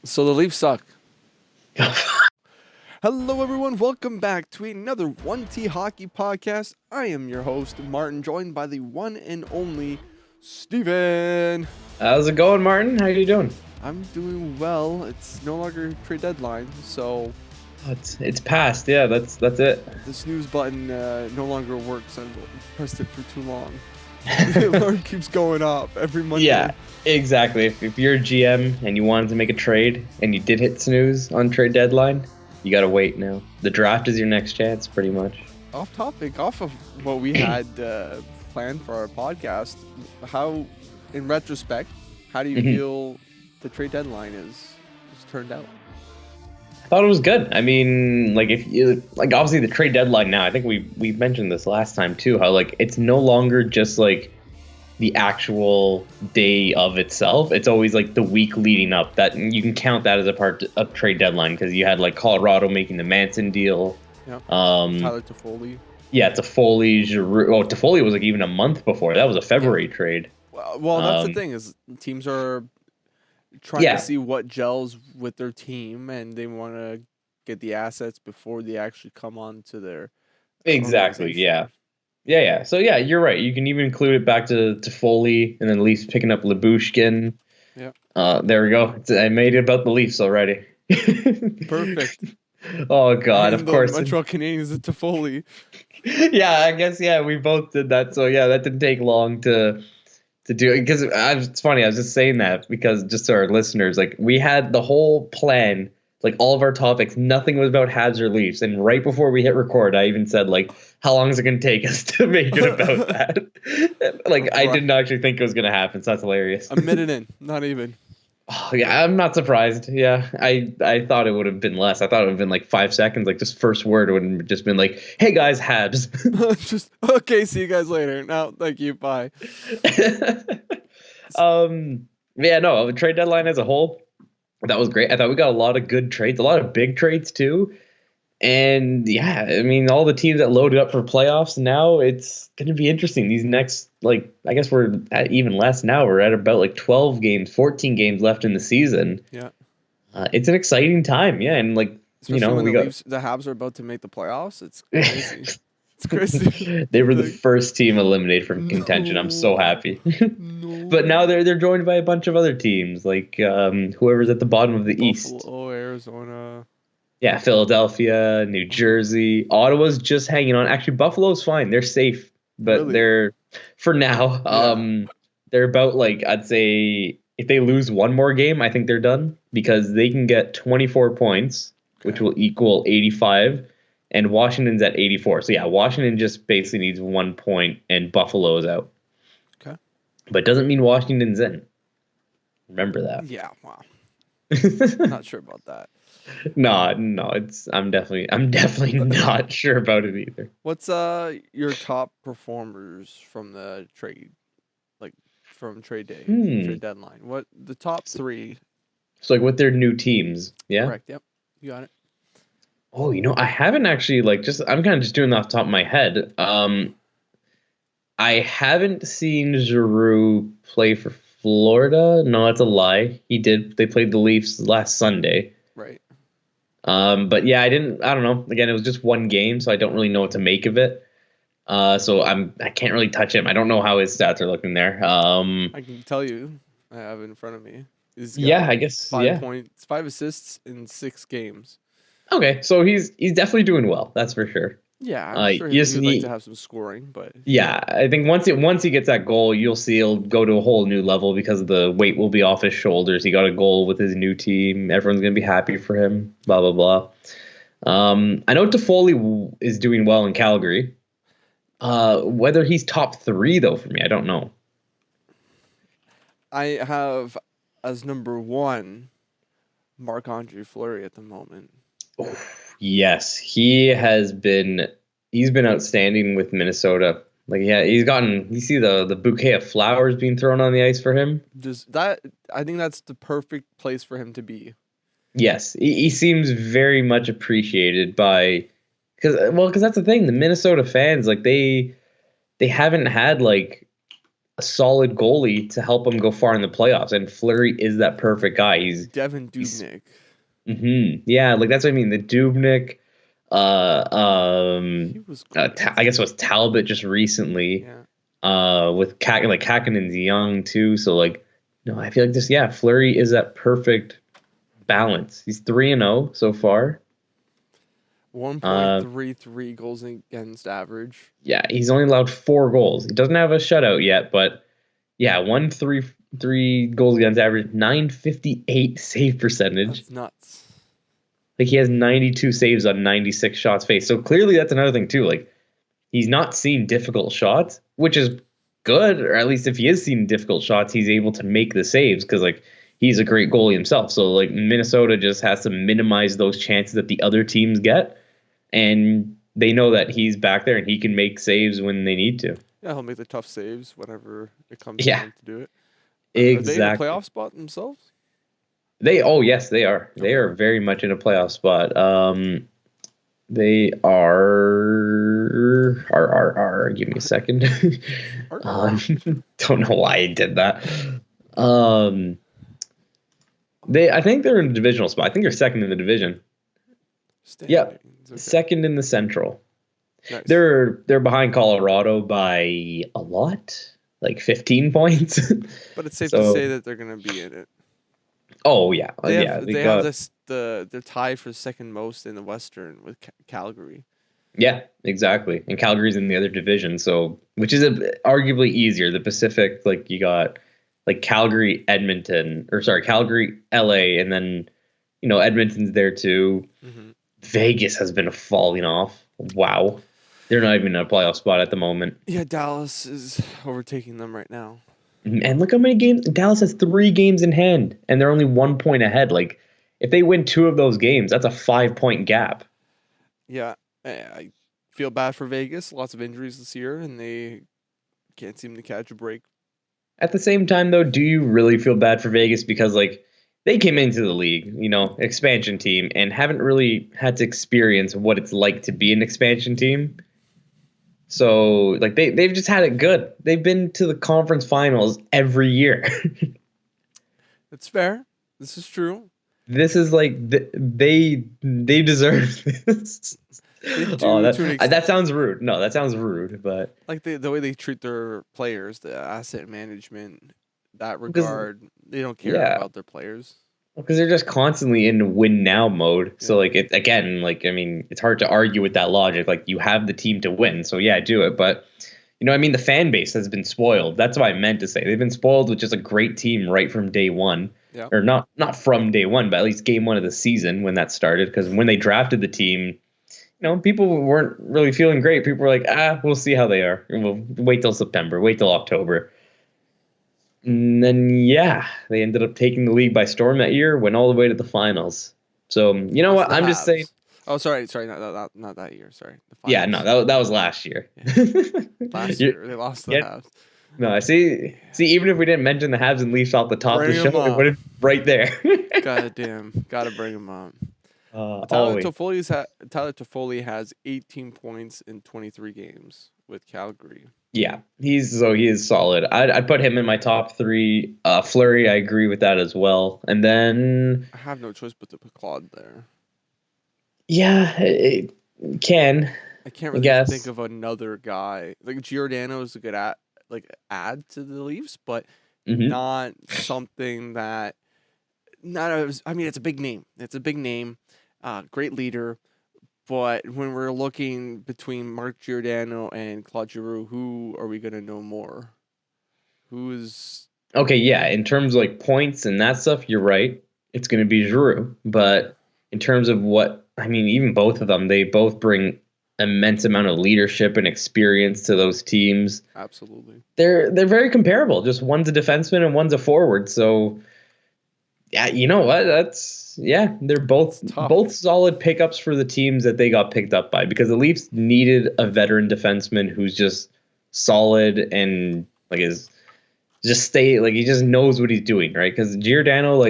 So the Leafs suck. Hello, everyone. Welcome back to another 1T Hockey Podcast. I am your host, Martin, joined by the one and only Steven. How's it going, Martin? How you doing? I'm doing well. It's no longer trade deadline, so... It's past. Yeah, that's it. The snooze button no longer works. I've pressed it for too long. The alarm keeps going up every Monday. Yeah, exactly. If you're a GM and you wanted to make a trade and you did hit snooze on trade deadline, you gotta wait now. The draft is your next chance, pretty much. Off topic, off of what we had planned for our podcast, how, in retrospect, how do you feel the trade deadline is turned out? I thought it was good. I mean, like if you like, obviously the trade deadline now. I think we mentioned this last time too. How like it's no longer just like the actual day of itself. It's always like the week leading up. That you can count that as a part of trade deadline because you had like Colorado making the Manson deal. Yeah. Tyler Toffoli. Yeah, Toffoli. Giroux. Oh, Toffoli was like even a month before. That was a February trade. Well, that's the thing is teams are trying to see what gels with their team, and they want to get the assets before they actually come on to their exactly. Yeah. So yeah, you're right. You can even include it back to Foley, and then Leafs picking up Lyubushkin. Yeah. There we go. I made it about the Leafs already. Perfect. Oh God! And of course. Montreal Canadiens and Toffoli. Yeah, I guess we both did that. So yeah, that didn't take long to do it because it's funny. I was just saying that because just to our listeners, like we had the whole plan, like all of our topics, nothing was about Habs or Leafs. And right before we hit record, I even said like, how long is it going to take us to make it about that? Like I didn't actually think it was going to happen. So that's hilarious. A minute in, not even. Oh, yeah, I'm not surprised. Yeah, I thought it would have been less. I thought it would have been like 5 seconds. Like just first word would have just been like, "Hey guys, Habs." Just okay. See you guys later. No, thank you. Bye. Yeah, no, the trade deadline as a whole, that was great. I thought we got a lot of good trades, a lot of big trades too. And yeah, I mean, all the teams that loaded up for playoffs now, it's going to be interesting. These next, like, I guess we're at even less now. We're at about like 12 games, 14 games left in the season. Yeah. It's an exciting time. Yeah. And like, especially when the Habs are about to make the playoffs. It's crazy. It's crazy. They were the first team eliminated from contention. I'm so happy. But now they're joined by a bunch of other teams, like whoever's at the bottom of the East. Oh, Arizona. Yeah, Philadelphia, New Jersey, Ottawa's just hanging on. Actually, Buffalo's fine; they're safe, but they're for now. They're about like I'd say if they lose one more game, I think they're done because they can get 24 points, which will equal 85, and Washington's at 84. So yeah, Washington just basically needs 1 point, and Buffalo's out. Okay, but it doesn't mean Washington's in. Remember that. Yeah. Wow. Not sure about that. No, I'm definitely not sure about it either. What's your top performers from the trade, like from trade day, trade deadline? What the top 3? So like with their new teams, yeah. Correct. Yep, you got it. Oh, I haven't actually I'm kind of just doing that off the top of my head. I haven't seen Giroux play for Florida. No, that's a lie. He did. They played the Leafs last Sunday. Right. But yeah, I don't know. Again, it was just one game, so I don't really know what to make of it. So I can't really touch him. I don't know how his stats are looking there. I can tell you. I have it in front of me. I guess 5 points, 5 assists in 6 games. Okay, so he's definitely doing well. That's for sure. Yeah, I'm sure he'd like to have some scoring, but yeah, I think once he gets that goal, you'll see he'll go to a whole new level because the weight will be off his shoulders. He got a goal with his new team. Everyone's gonna be happy for him. Blah blah blah. I know Toffoli is doing well in Calgary. Whether he's top 3 though for me, I don't know. I have as number 1 Marc-Andre Fleury at the moment. Oh, yes, he's been outstanding with Minnesota. Like, yeah, you see the bouquet of flowers being thrown on the ice for him. I think that's the perfect place for him to be. Yes, he seems very much appreciated by, because that's the thing. The Minnesota fans, like they haven't had like a solid goalie to help him go far in the playoffs. And Fleury is that perfect guy. Devin Dubnyk. Yeah, like that's what I mean. The Dubnyk, He was good. I guess it was Talbot just recently. Yeah. With Kakkonen's young too. So like, no, I feel like this. Yeah, Fleury is that perfect balance. He's 3-0 so far. 1.33 goals against average. Yeah, he's only allowed 4 goals. He doesn't have a shutout yet, but yeah, 1.33 goals against average, 958 save percentage. That's nuts. Like he has 92 saves on 96 shots faced. So clearly that's another thing too. Like he's not seeing difficult shots, which is good, or at least if he is seeing difficult shots, he's able to make the saves because like he's a great goalie himself. So like Minnesota just has to minimize those chances that the other teams get. And they know that he's back there and he can make saves when they need to. Yeah, he'll make the tough saves whenever it comes time to do it. Exactly. Are they in a playoff spot themselves? Yes, they are. Okay. They are very much in a playoff spot. They are. Give me a second. Don't know why I did that. I think they're in a divisional spot. I think they're second in the division. Yep. Okay. Second in the Central. Nice. They're behind Colorado by a lot, like 15 points. But it's safe to say that they're going to be in it. Oh yeah, they have this. They're tied for second most in the Western with Calgary. Yeah, exactly. And Calgary's in the other division, so which is arguably easier. The Pacific, like you got like Calgary, Calgary, LA, and then Edmonton's there too. Mm-hmm. Vegas has been falling off. Wow. They're not even in a playoff spot at the moment. Yeah, Dallas is overtaking them right now. And look how many games. Dallas has 3 games in hand, and they're only 1 point ahead. Like, if they win 2 of those games, that's a 5-point gap. Yeah, I feel bad for Vegas. Lots of injuries this year, and they can't seem to catch a break. At the same time, though, do you really feel bad for Vegas? Because, like, they came into the league, expansion team, and haven't really had to experience what it's like to be an expansion team. So, like, they've just had it good. They've been to the conference finals every year. That's fair. This is true. This is like, they deserve this. They do that sounds rude. No, that sounds rude, but... Like, the way they treat their players, the asset management, that regard, they don't care about their players. Because they're just constantly in win now mode. Yeah. So it's hard to argue with that logic. Like, you have the team to win, so yeah, do it. But the fan base has been spoiled. That's what I meant to say. They've been spoiled with just a great team right from day one. Yeah. Or not from day one, but at least game 1 of the season when that started. Because when they drafted the team, people weren't really feeling great. People were like, we'll see how they are. We'll wait till September, wait till October. And then, they ended up taking the league by storm that year, went all the way to the finals. So, what? I'm just saying. Oh, sorry, not that year. Sorry. Yeah, no, that was last year. Yeah. Last year, they lost the Habs. No, I see. Even if we didn't mention the Habs and Leafs off the top of the show, it would have right there. Goddamn, gotta bring them up. Tyler Toffoli has 18 points in 23 games with Calgary. Yeah, he is solid. I'd put him in my top 3. Fleury, I agree with that as well. And then I have no choice but to put Claude there. Yeah, it can. I can't really think of another guy. Like Giordano is a good add to the Leafs, but not something that. It's a big name. It's a big name. Great leader. But when we're looking between Mark Giordano and Claude Giroux, who are we going to know more? Who is... Okay, yeah. In terms of points and that stuff, you're right. It's going to be Giroux. But in terms of even both of them, they both bring immense amount of leadership and experience to those teams. Absolutely. They're very comparable. Just one's a defenseman and one's a forward. So, yeah, you know what? They're both solid pickups for the teams that they got picked up by, because the Leafs needed a veteran defenseman who's just solid and he just knows what he's doing, right? Because Giordano,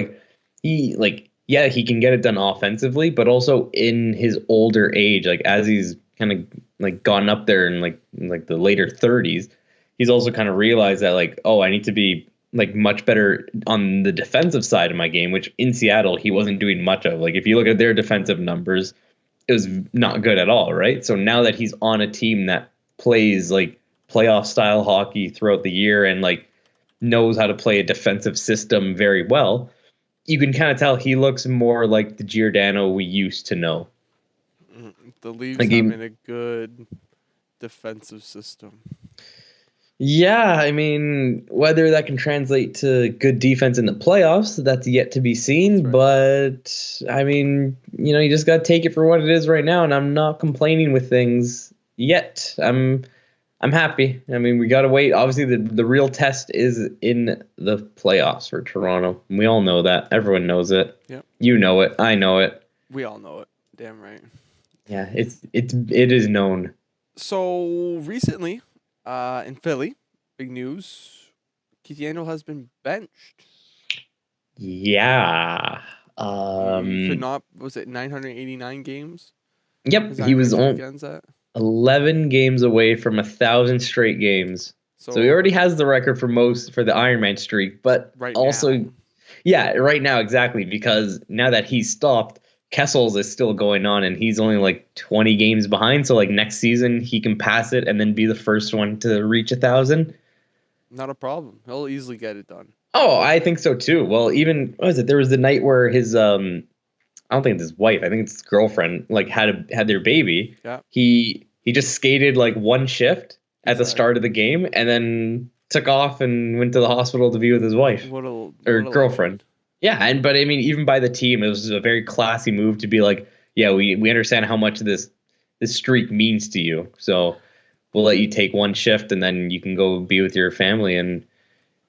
he can get it done offensively, but also in his older age, as he's kind of gotten up there in the later 30s, he's also kind of realized that like, oh, I need to be like much better on the defensive side of my game, which in Seattle he wasn't doing much of. Like if you look at their defensive numbers, it was not good at all, right? So now that he's on a team that plays like playoff style hockey throughout the year and like knows how to play a defensive system very well, you can kind of tell he looks more like the Giordano we used to know. The Leafs having a good defensive system. Yeah, I mean, whether that can translate to good defense in the playoffs, that's yet to be seen. Right. But, I mean, you just got to take it for what it is right now, and I'm not complaining with things yet. I'm happy. I mean, we got to wait. Obviously, the real test is in the playoffs for Toronto. We all know that. Everyone knows it. Yep. You know it. I know it. We all know it. Damn right. Yeah, it is known. So, recently... in Philly, big news. Keith Yandle has been benched. Yeah. He could not. Was it 989 games? Yep, he was on 11 games away from 1,000 straight games. So he already has the record for the Ironman streak, but right now exactly, because now that he's stopped, Kessel's is still going on, and he's only like 20 games behind. So like next season he can pass it and then be the first one to reach 1,000. Not a problem. He'll easily get it done. Oh, I think so too. Well, even there was the night where his I don't think it's his wife, I think it's his girlfriend, like had their baby. Yeah. He just skated like one shift at the start of the game and then took off and went to the hospital to be with his wife or girlfriend. Legend. Yeah, but I mean, even by the team, it was a very classy move to be like, yeah, we understand how much this streak means to you, so we'll let you take one shift and then you can go be with your family and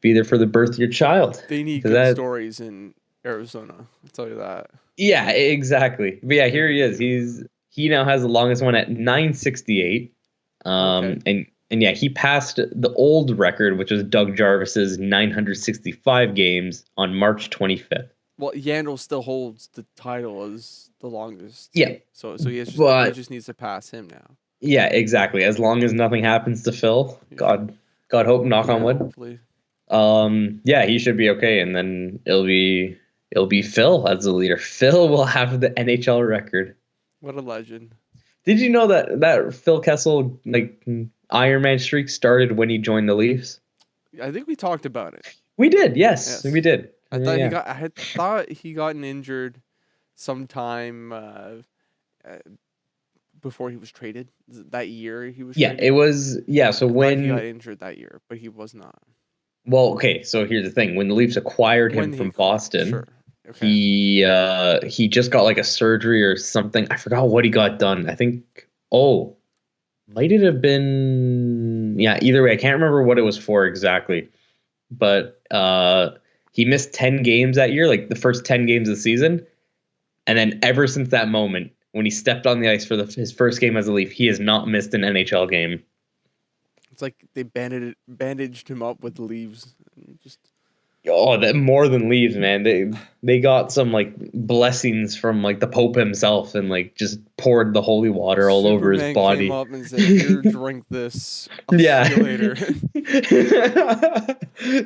be there for the birth of your child. They need good stories in Arizona, I'll tell you that. Yeah, exactly. But yeah, here he is. He now has the longest one at 968. And yeah, he passed the old record, which was Doug Jarvis's 965 games on March 25th. Well, Yandle still holds the title as the longest. Yeah. So he just needs to pass him now. Yeah, exactly. As long as nothing happens to Phil, God hope, knock on wood. Hopefully. Yeah, he should be okay, and then it'll be Phil as the leader. Phil will have the NHL record. What a legend. Did you know that Phil Kessel Ironman streak started when he joined the Leafs? I think we talked about it. We did, yes. We did. I thought he got injured sometime before he was traded. That year he was traded? It was so when he got injured that year, but he was not. Well, okay, so here's the thing. When the Leafs acquired him from Boston, sure. Okay. He just got like a surgery or something. I forgot what he got done. I think might it have been either way. I can't remember what it was for exactly. But he missed 10 games that year, like the first 10 games of the season. And then ever since that moment, when he stepped on the ice for his first game as a Leaf, he has not missed an NHL game. It's like they bandaged him up with leaves. That more than leaves, man. They got some like blessings from like the Pope himself and like just poured the holy water all over his body. Came up and said, "Here, drink this. I'll see you later."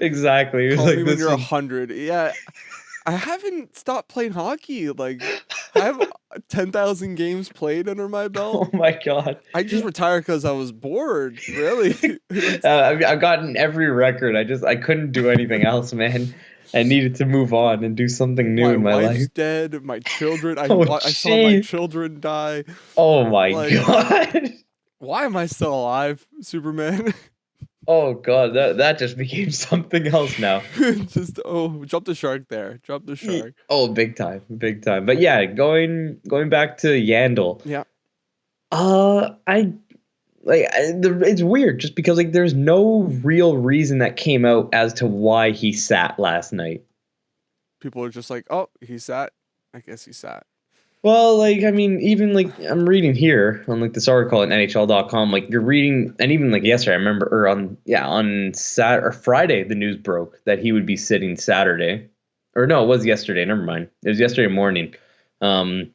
Exactly. It was Call me when you're 100. Yeah, I haven't stopped playing hockey. Like I have 10,000 games played under my belt. Oh my god! I just retired because I was bored. Really, I've gotten every record. I couldn't do anything else, man. I needed to move on and do something new in my life. My wife's dead. My children. I saw my children die. Oh my god! Why am I still alive, Superman? Oh god, that just became something else now. Jump the shark there. Jump the shark. Oh, big time. But yeah, going back to Yandle. Yeah. It's weird just because like there's no real reason that came out as to why he sat last night. People are just like, oh, he sat. I guess he sat. Well, like, I mean, even like I'm reading here on like this article at NHL.com, like you're reading, and even like yesterday, I remember, or on Friday, the news broke that he would be sitting Saturday, or no, it was yesterday. Never mind, it was yesterday morning. But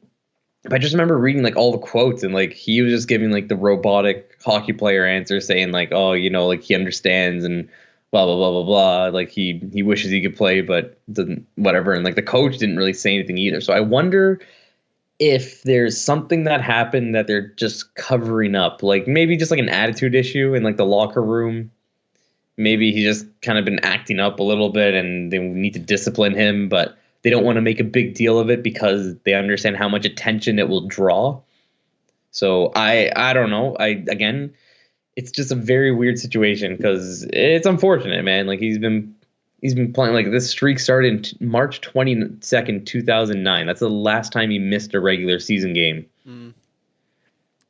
I just remember reading like all the quotes and like he was just giving like the robotic hockey player answer saying like, oh, like he understands and blah blah blah blah blah. Like he wishes he could play, but doesn't, whatever. And like the coach didn't really say anything either. So I wonder if there's something that happened that they're just covering up, like maybe just like an attitude issue in like the locker room. Maybe he's just kind of been acting up a little bit and they need to discipline him, but they don't want to make a big deal of it because they understand how much attention it will draw. So I don't know. Again, it's just a very weird situation because it's unfortunate, man. Like he's been playing, like this streak started in March 22nd, 2009. That's the last time he missed a regular season game.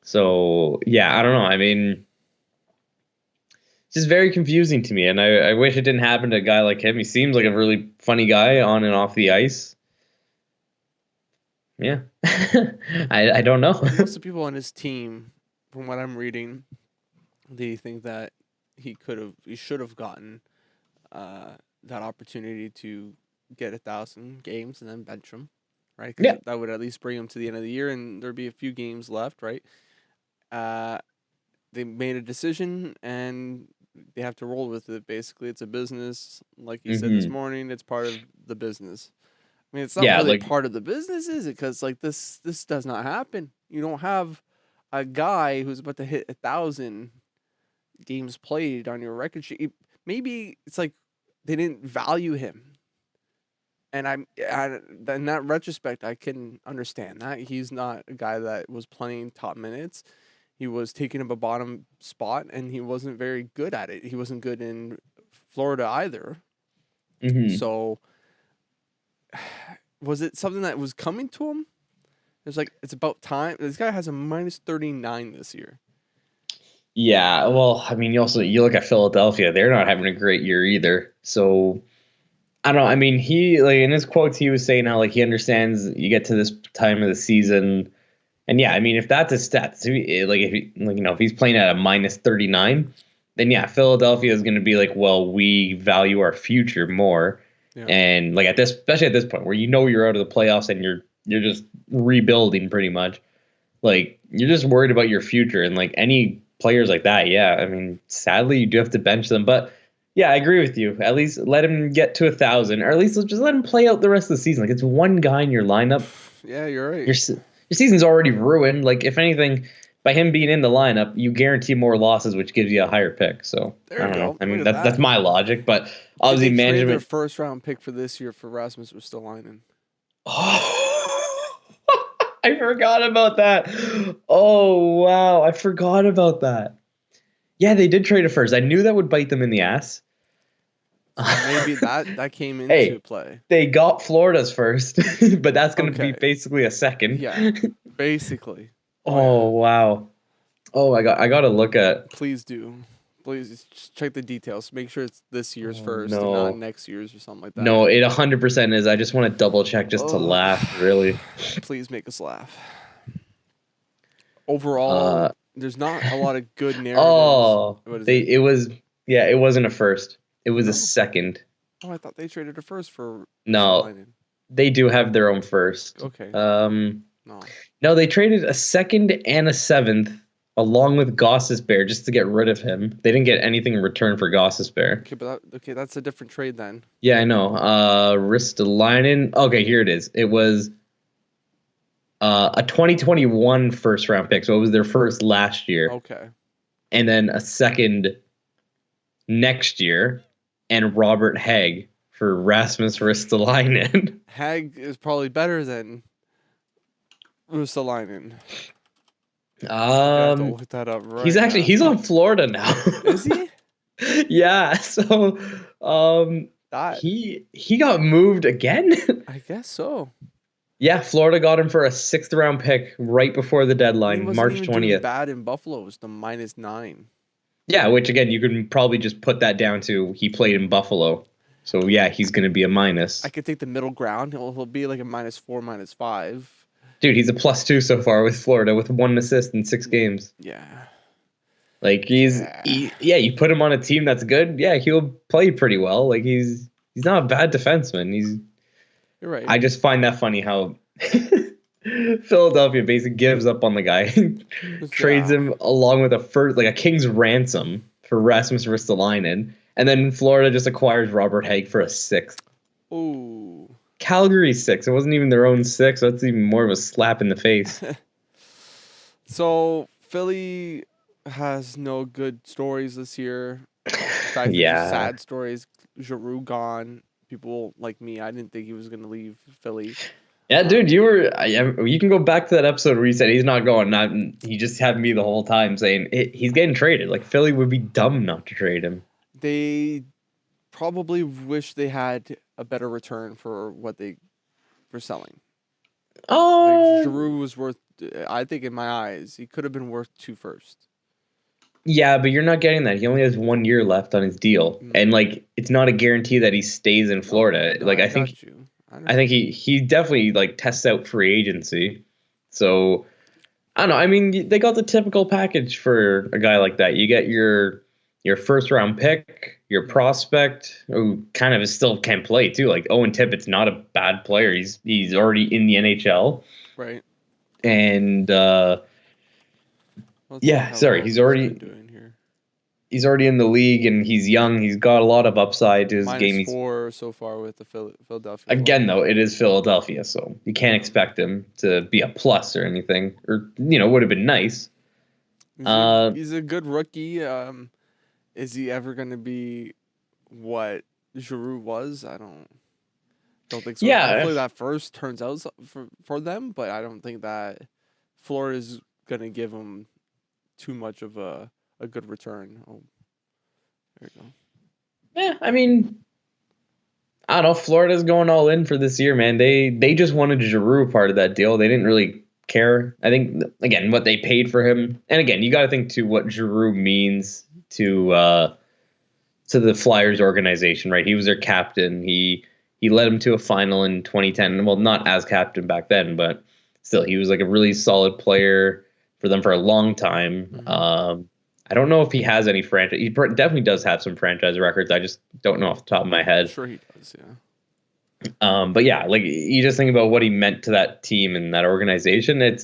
So yeah, I don't know. I mean, it's just very confusing to me, and I wish it didn't happen to a guy like him. He seems like a really funny guy on and off the ice. Yeah. I don't know. Most of the people on his team, from what I'm reading, they think that he should have gotten that opportunity to get 1,000 games and then bench him, right? Yeah. That would at least bring him to the end of the year, and there'd be a few games left, right? They made a decision, and they have to roll with it. Basically, it's a business. Like you said this morning, it's part of the business. I mean, it's not really part of the business, is it? Because like this does not happen. You don't have a guy who's about to hit 1,000 games played on your record sheet. Maybe it's like they didn't value him. And in that retrospect, I can understand that. He's not a guy that was playing top minutes. He was taking up a bottom spot, and he wasn't very good at it. He wasn't good in Florida either. So was it something that was coming to him? It's like, it's about time. This guy has a -39 this year. Yeah, well, I mean, you look at Philadelphia; they're not having a great year either. So I don't know. I mean, he, like, in his quotes, he was saying how like he understands you get to this time of the season, and yeah, I mean, if that's his stats, like if he's playing at a -39, then yeah, Philadelphia is going to be like, well, we value our future more. Yeah. And like especially at this point where you're out of the playoffs and you're just rebuilding pretty much, like you're just worried about your future, and like any players like that, yeah, I mean, sadly you do have to bench them, but yeah, I agree with you. At least let him get to 1,000, or at least just let him play out the rest of the season. Like it's one guy in your lineup. Yeah, you're right. Your season's already ruined. Like if anything, by him being in the lineup, you guarantee more losses, which gives you a higher pick. So there you go. I mean, that's my logic, but obviously management. Their first round pick for this year for Rasmus Ristolainen. Oh, I forgot about that. Oh wow, I forgot about that. Yeah, they did trade a first. I knew that would bite them in the ass. Maybe that came into play. They got Florida's first, but that's going to be basically a second. Yeah, basically. Oh wow. Oh, I got to look at. Please do. Please just check the details. Make sure it's this year's first and not next year's or something like that. No, it 100% is. I just want to double check just to laugh, really. Please make us laugh. Overall, there's not a lot of good narratives. Oh, it wasn't a first. It was a second. Oh, I thought they traded a first for. No, they do have their own first. Okay. No, they traded a second and a seventh along with Gostisbehere just to get rid of him. They didn't get anything in return for Gostisbehere. Okay, but that's a different trade then. Yeah, I know. Ristolainen. Okay, here it is. It was a 2021 first round pick, so it was their first last year. Okay. And then a second next year, and Robert Hagg for Rasmus Ristolainen. Hagg is probably better than Ristolainen. I have to look that up right he's on Florida now. Is he? Yeah. So he got moved again. I guess so. Yeah, Florida got him for a 6th round pick right before the deadline, March 20th. Bad in Buffalo. It was the -9. Yeah, which again you can probably just put that down to he played in Buffalo. So yeah, he's going to be a minus. I could take the middle ground. He'll be like a -4, -5. Dude, he's a +2 so far with Florida with 1 assist in 6 games. Yeah. Like you put him on a team that's good. Yeah, he'll play pretty well. Like he's not a bad defenseman. You're right. I just find that funny how Philadelphia basically gives up on the guy, trades him along with a king's ransom for Rasmus Ristolainen, and then Florida just acquires Robert Hagg for a sixth. Ooh. Calgary six. It wasn't even their own six. So that's even more of a slap in the face. So Philly has no good stories this year. In fact, just sad stories. Giroux gone. People like me, I didn't think he was going to leave Philly. Yeah, dude, you can go back to that episode where you said he's not going. He just had me the whole time saying he's getting traded. Like, Philly would be dumb not to trade him. They probably wish they had a better return for what they were selling. Giroux was worth, I think in my eyes, he could have been worth 2 firsts. Yeah, but you're not getting that. He only has 1 year left on his deal, and like it's not a guarantee that he stays in Florida. I think he definitely like tests out free agency. So I don't know. I mean, they got the typical package for a guy like that. You get your first round pick, your prospect, who kind of still can play too. Like Owen Tippett's not a bad player. He's already in the NHL, right? And he's already in the league, and he's young. He's got a lot of upside to his game. -4 so far with the Philadelphia. Again, though, it is Philadelphia, so you can't expect him to be a plus or anything. Or would have been nice. He's a good rookie. Is he ever going to be what Giroux was? I don't think so. Yeah, hopefully that first turns out for them, but I don't think that Florida's going to give him too much of a good return. Oh, there you go. Yeah, I mean, I don't know. Florida's going all in for this year, man. They just wanted Giroux part of that deal. They didn't really care. I think, again, what they paid for him. And again, you got to think, too, what Giroux means to the Flyers organization, right? He was their captain. He led them to a final in 2010. Well, not as captain back then, but still, he was like a really solid player for them for a long time. Mm-hmm. I don't know if he has any franchise. He definitely does have some franchise records. I just don't know off the top of my head. I'm sure he does, yeah. But yeah, like you just think about what he meant to that team and that organization. I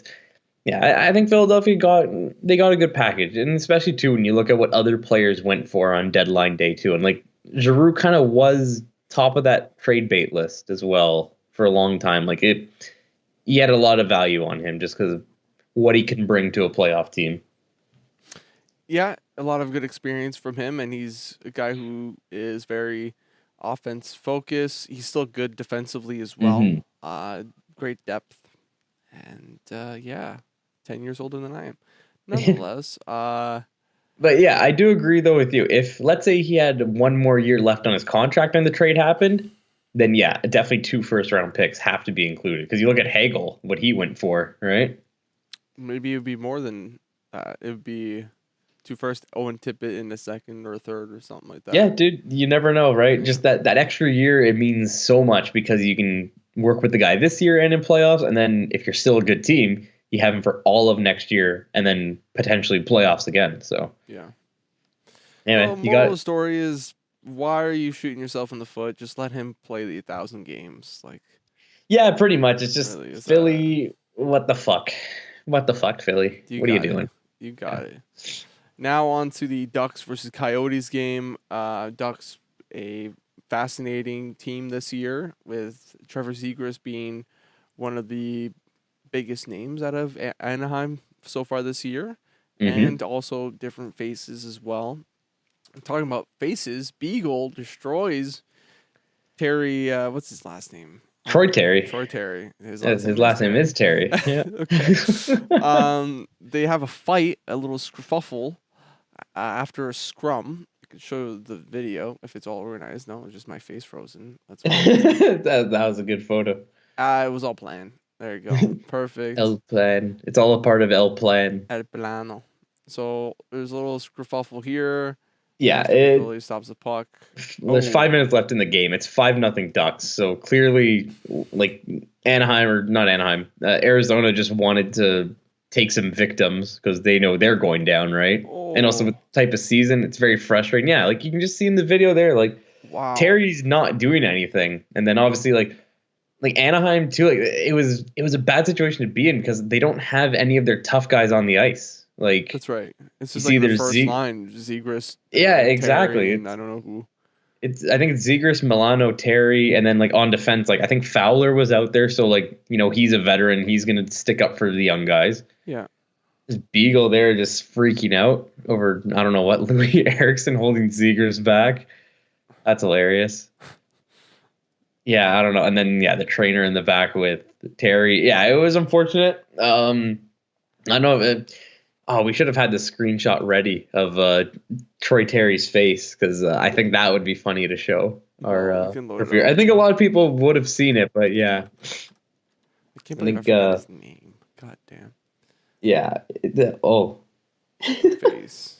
think Philadelphia got a good package, and especially too when you look at what other players went for on deadline day too, and like Giroux kind of was top of that trade bait list as well for a long time. Like he had a lot of value on him just because of what he can bring to a playoff team. Yeah, a lot of good experience from him, and he's a guy who is very offense focused. He's still good defensively as well. Mm-hmm. Great depth, and 10 years older than I am. Nonetheless, but yeah, I do agree though with you. If let's say he had 1 more year left on his contract and the trade happened, then yeah, definitely 2 first-round picks have to be included because you look at Hagel, what he went for, right? Maybe it would be more than that. It would be 2 first, Owen Tippett in the second or third or something like that. Yeah, dude, you never know, right? Just that extra year, it means so much because you can work with the guy this year and in playoffs, and then if you're still a good team, you have him for all of next year and then potentially playoffs again. So yeah. Anyway, moral of the story is, why are you shooting yourself in the foot? Just let him play the 1,000 games. Like, yeah, pretty much. It's just really Philly. What the fuck? What the fuck, Philly? What are you doing? You got it. Now on to the Ducks versus Coyotes game. Ducks, a fascinating team this year, with Trevor Zegras being one of the biggest names out of Anaheim so far this year, and also different faces as well. I'm talking about faces. Beagle destroys Terry. What's his last name? Troy Terry. Troy Terry. His last name is Terry. Yeah. Okay. They have a fight, a little scuffle after a scrum. I can show the video if it's all organized. No, it's just my face frozen. That's that was a good photo. It was all planned. There you go. Perfect. El Plan. It's all a part of El Plan. El Plano. So there's a little scuffle here. Yeah, it stops the puck. There's 5 minutes left in the game. It's 5-0 Ducks. So clearly, like Arizona just wanted to take some victims because they know they're going down, right? Oh. And also with the type of season, it's very frustrating. Yeah, like you can just see in the video there, like wow. Terry's not doing anything, and then obviously like like Anaheim too. Like it was a bad situation to be in because they don't have any of their tough guys on the ice. Like That's right. It's just it's like the either first line, Zegras, yeah, Terry, exactly. and I don't know who. I think it's Zegras, Milano, Terry, and then like on defense, like I think Fowler was out there, so like he's a veteran, he's gonna stick up for the young guys. Yeah. This Beagle there just freaking out over I don't know what Louis Eriksson holding Zegras back. That's hilarious. Yeah, I don't know. And then the trainer in the back with Terry. Yeah, it was unfortunate. I don't know. We should have had the screenshot ready of Troy Terry's face because I think that would be funny to show. I think a lot of people would have seen it, but yeah. I can't believe I forgot his name. God damn. Yeah. Face.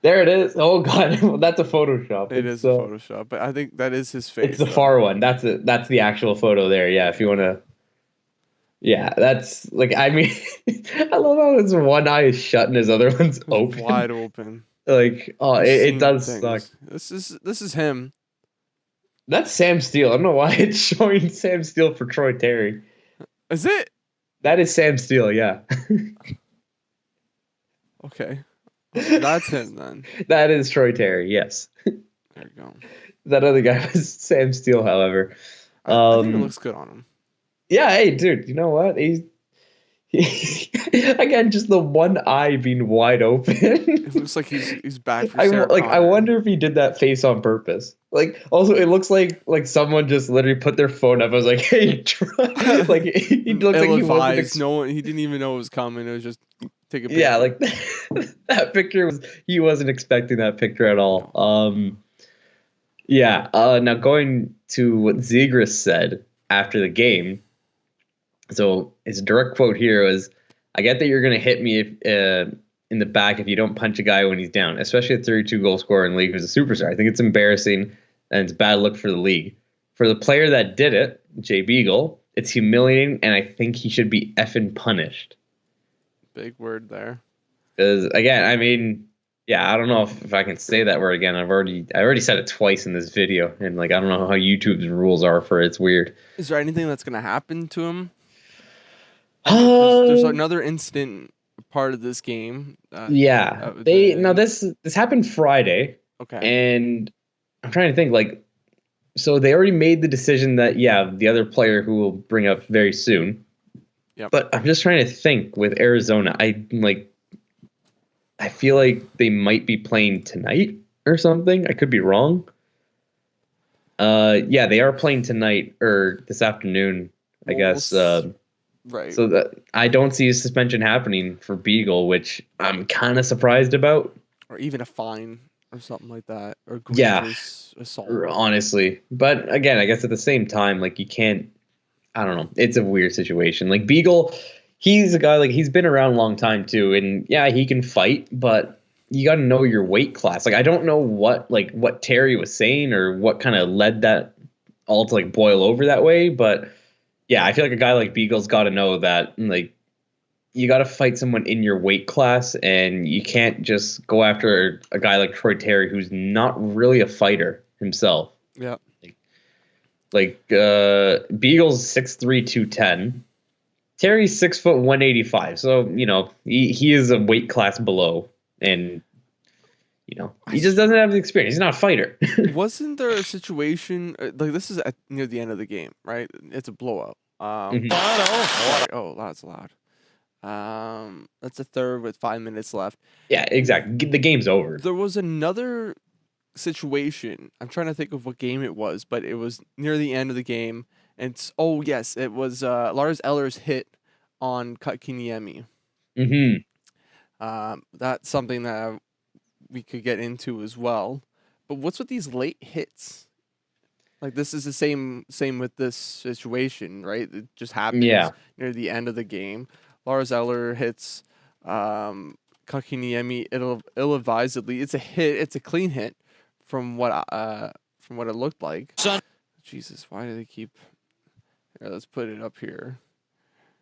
There it is. Oh god, well, that's a Photoshop. It is a Photoshop, but I think that is his face. It's the far one. That's the actual photo there. Yeah, if you want to. Yeah, that's like I mean, I love how his one eye is shut and his other one's open, wide open. Like it does suck. This is him. That's Sam Steele. I don't know why it's showing Sam Steele for Troy Terry. Is it? That is Sam Steele. Yeah. Okay. That's him then. That is Troy Terry, yes. There you go. That other guy was Sam Steele, however. I think it looks good on him. Yeah, hey, dude, you know what? He again, just the one eye being wide open. It looks like he's back for Sarah Connor. I wonder if he did that face on purpose. Like, also, it looks like someone just literally put their phone up. I was like, "Hey, try." Like he looked like he wasn't. He didn't even know it was coming. It was just take a picture. Yeah, like that picture he wasn't expecting that picture at all. Now going to what Zegras said after the game. So his direct quote here was, "I get that you're going to hit me in the back if you don't punch a guy when he's down, especially a 32-goal scorer in the league who's a superstar. I think it's embarrassing and it's a bad look for the league. For the player that did it, Jay Beagle, it's humiliating and I think he should be effing punished." Big word there. Because again, I mean, I don't know if I can say that word again. I already said it twice in this video, and like I don't know how YouTube's rules are for it. It's weird. Is there anything that's going to happen to him? There's another incident part of this game. This happened Friday. Okay. And I'm trying to think, like, so they already made the decision that the other player who we'll bring up very soon. Yep. But I'm just trying to think with Arizona. I feel like they might be playing tonight or something. I could be wrong. They are playing tonight or this afternoon, I guess. Right. So I don't see a suspension happening for Beagle, which I'm kind of surprised about. Or even a fine or something like that. Or grievous assault. Honestly. But again, I guess at the same time, like you can't, I don't know. It's a weird situation. Like Beagle, he's a guy, like he's been around a long time too. And he can fight, but you got to know your weight class. Like I don't know what Terry was saying or what kind of led that all to like boil over that way. But I feel like a guy like Beagle's got to know that, like, you got to fight someone in your weight class, and you can't just go after a guy like Troy Terry, who's not really a fighter himself. Yeah. Beagle's 6'3", 210. Terry's 6 foot 185. So, he is a weight class below, and he just doesn't have the experience. He's not a fighter. Wasn't there a situation like this is near the end of the game, right? It's a blowout. Oh, that's loud. That's a third with 5 minutes left. Yeah, exactly. The game's over. There was another situation. I'm trying to think of what game it was, but it was near the end of the game. And it was Lars Eller's hit on Kotkaniemi. Mm-hmm. That's something that we could get into as well. But what's with these late hits? Like this is the same with this situation, right? It just happens near the end of the game. Lars Eller hits Kotkaniemi ill-advisedly. It's a hit. It's a clean hit from what it looked like. Jesus, why do they keep? Here, let's put it up here.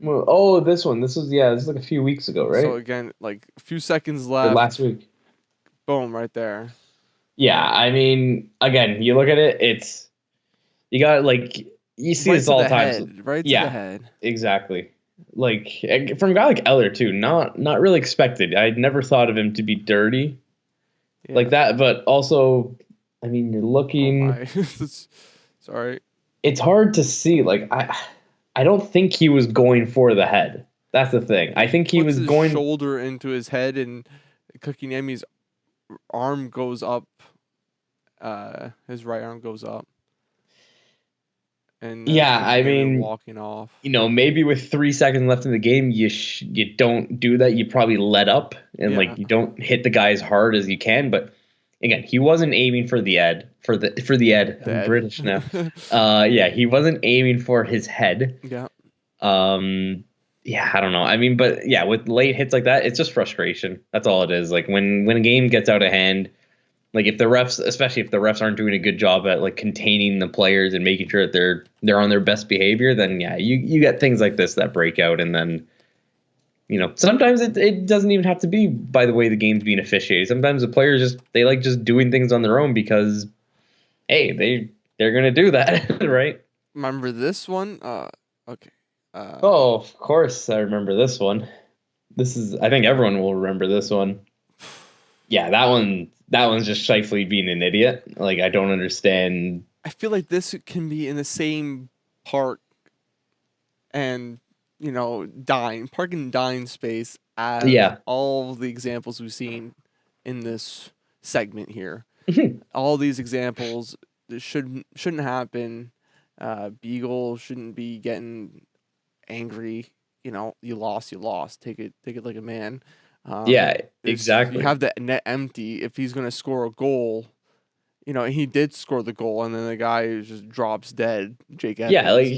Well, this one. This is like a few weeks ago, right? So again, like a few seconds left. Last week. Boom, right there. Yeah, I mean, again, you look at it, you got like you see right this to all the the time. head, right to Yeah, the head. exactly. Like from a guy like Eller too, not really expected. I'd never thought of him to be dirty like that, but also, I mean, you're Oh looking. my, sorry. It's hard to see. Like I don't think he was going for the head. That's the thing. I think he Puts was his going. shoulder into his head, and Kotkaniemi's arm goes up. His right arm goes up, and Yeah, I Kotkaniemi mean, walking off. maybe with 3 seconds left in the game, you don't do that. You probably let up and like you don't hit the guy as hard as you can. But again, he wasn't aiming for the ed for the ed. I'm British now. Yeah, he wasn't aiming for his head. Yeah. Yeah, I don't know. I mean, but yeah, with late hits like that, it's just frustration. That's all it is. Like when a game gets out of hand, like if the refs, especially if the refs aren't doing a good job at like containing the players and making sure that they're on their best behavior, then yeah, you get things like this that break out, and then sometimes it doesn't even have to be by the way the game's being officiated. Sometimes the players they like just doing things on their own because hey, they're gonna do that, right? Remember this one? Okay. Oh, of course I remember this one. I think everyone will remember this one. Yeah, that one's just Scheifele being an idiot. Like, I don't understand. I feel like this can be in the same park and, park and dine space as all the examples we've seen in this segment here. All these examples shouldn't happen. Beagle shouldn't be getting angry. You lost. Take it like a man. Yeah, exactly. You have the net empty. If he's going to score a goal, he did score the goal, and then the guy just drops dead. Jake Evans. Yeah, like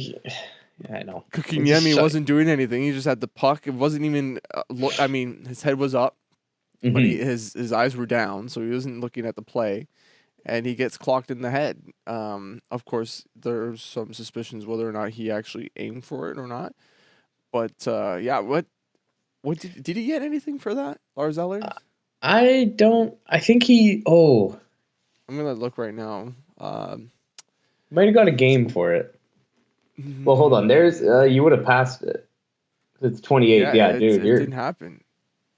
I know. Kotkaniemi wasn't doing anything. He just had the puck. It wasn't even. His head was up, but his eyes were down, so he wasn't looking at the play, and he gets clocked in the head. Of course, there's some suspicions whether or not he actually aimed for it or not. But yeah, what did he get anything for that, Lars Eller? I think he. Oh, I'm gonna look right now. Might have got a game for it. Well, hold on. There's you would have passed it. It's 28. Yeah, dude. It didn't happen.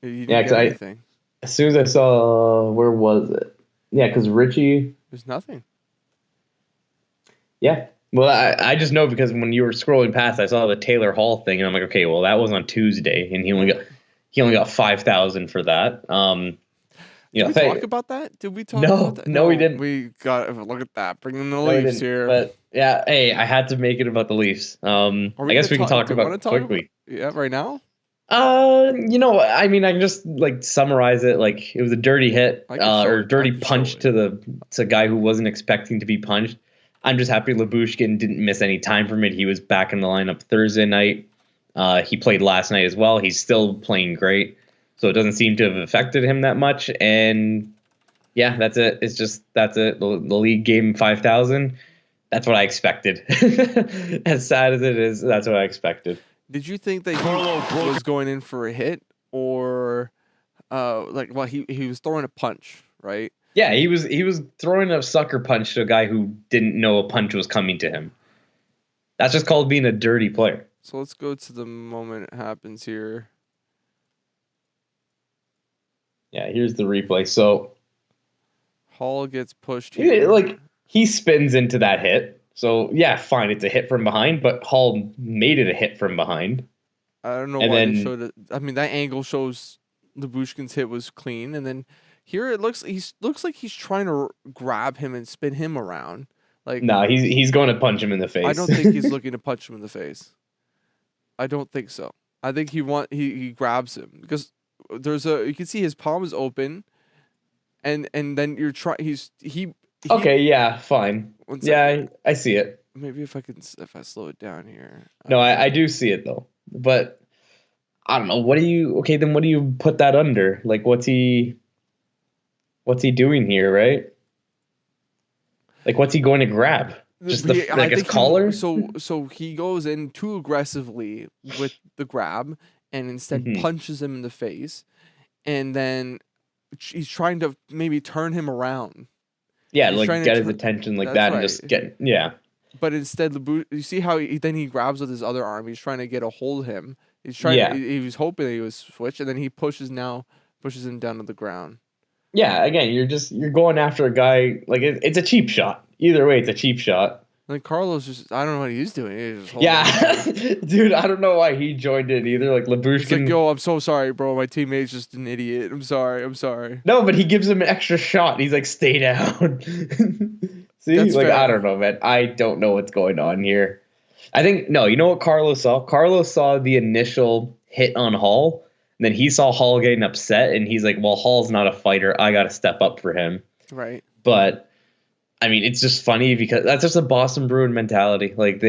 You didn't get anything. As soon as I saw, where was it? Yeah, because Ritchie. There's nothing. Yeah. Well, I just know because when you were scrolling past, I saw the Taylor Hall thing, and I'm like, okay, well, that was on Tuesday, and he only got 5,000 for that. Did we talk about that? Did we talk about that? No, we didn't. We got to look at that. Bringing the Leafs here. But yeah, hey, I had to make it about the Leafs. I guess we can talk about it quickly. Right now. I mean, I can just like summarize it. Like it was a dirty hit or dirty punch to the guy who wasn't expecting to be punched. I'm just happy Lyubushkin didn't miss any time from it. He was back in the lineup Thursday night. He played last night as well. He's still playing great. So it doesn't seem to have affected him that much. And yeah, that's it. That's it. The league gave him 5,000. That's what I expected. As sad as it is, that's what I expected. Did you think that he was going in for a hit or he was throwing a punch, right? Yeah, he was throwing a sucker punch to a guy who didn't know a punch was coming to him. That's just called being a dirty player. So let's go to the moment it happens here. Yeah, here's the replay. So Hall gets pushed here. He spins into that hit. So yeah, fine, it's a hit from behind, but Hall made it a hit from behind. I don't know why they showed it. I mean, that angle shows Lyubushkin's hit was clean, and then here it looks like he's trying to grab him and spin him around. Like no, he's going to punch him in the face. I don't think he's looking to punch him in the face. I don't think so. I think he grabs him because you can see his palm is open, and then you're trying. Okay, yeah, fine. Yeah, I see it. Maybe if I slow it down here. No, I do see it though, but I don't know. What do you put that under? Like, what's he doing here, right? Like, what's he going to grab? Just his collar? So he goes in too aggressively with the grab and instead punches him in the face, and then he's trying to maybe turn him around. Yeah, he's like get his attention like that and just get But instead, you see how then he grabs with his other arm. He's trying to get a hold of him. He's trying. Yeah. He was hoping that he was switch, and then he pushes him down to the ground. Yeah, again, you're going after a guy like it's a cheap shot. Either way, it's a cheap shot. Like Carlos I don't know what he's doing. He's just yeah, dude, I don't know why he joined it either. Like Labushkin. He's like, yo, I'm so sorry, bro. My teammate's just an idiot. I'm sorry. No, but he gives him an extra shot. He's like, stay down. See, That's like fair. I don't know, man. I don't know what's going on here. I think no. You know what Carlos saw? Carlos saw the initial hit on Hall. And then he saw Hall getting upset, and he's like, well, Hall's not a fighter. I got to step up for him. Right. But, I mean, it's just funny because that's just a Boston Bruin mentality. Like,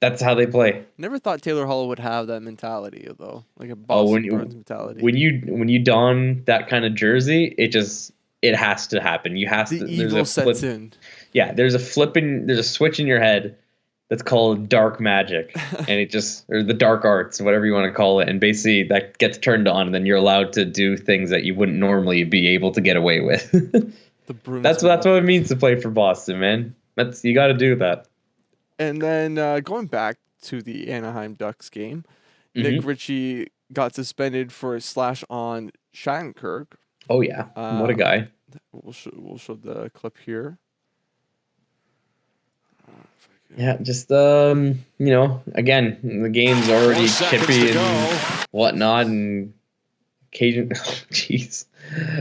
that's how they play. Never thought Taylor Hall would have that mentality, though. Like a Boston Bruins mentality. When you don that kind of jersey, it has to happen. You have to. Evil sets in. Yeah, there's a switch in your head. That's called dark magic, and or the dark arts, whatever you want to call it. And basically that gets turned on, and then you're allowed to do things that you wouldn't normally be able to get away with. That's what it means to play for Boston, man. You got to do that. And then going back to the Anaheim Ducks game, Nick Ritchie got suspended for a slash on Shattenkirk. Oh yeah, what a guy. We'll show the clip here. Yeah, just again, the game's already chippy and whatnot, and Cajun. Jeez,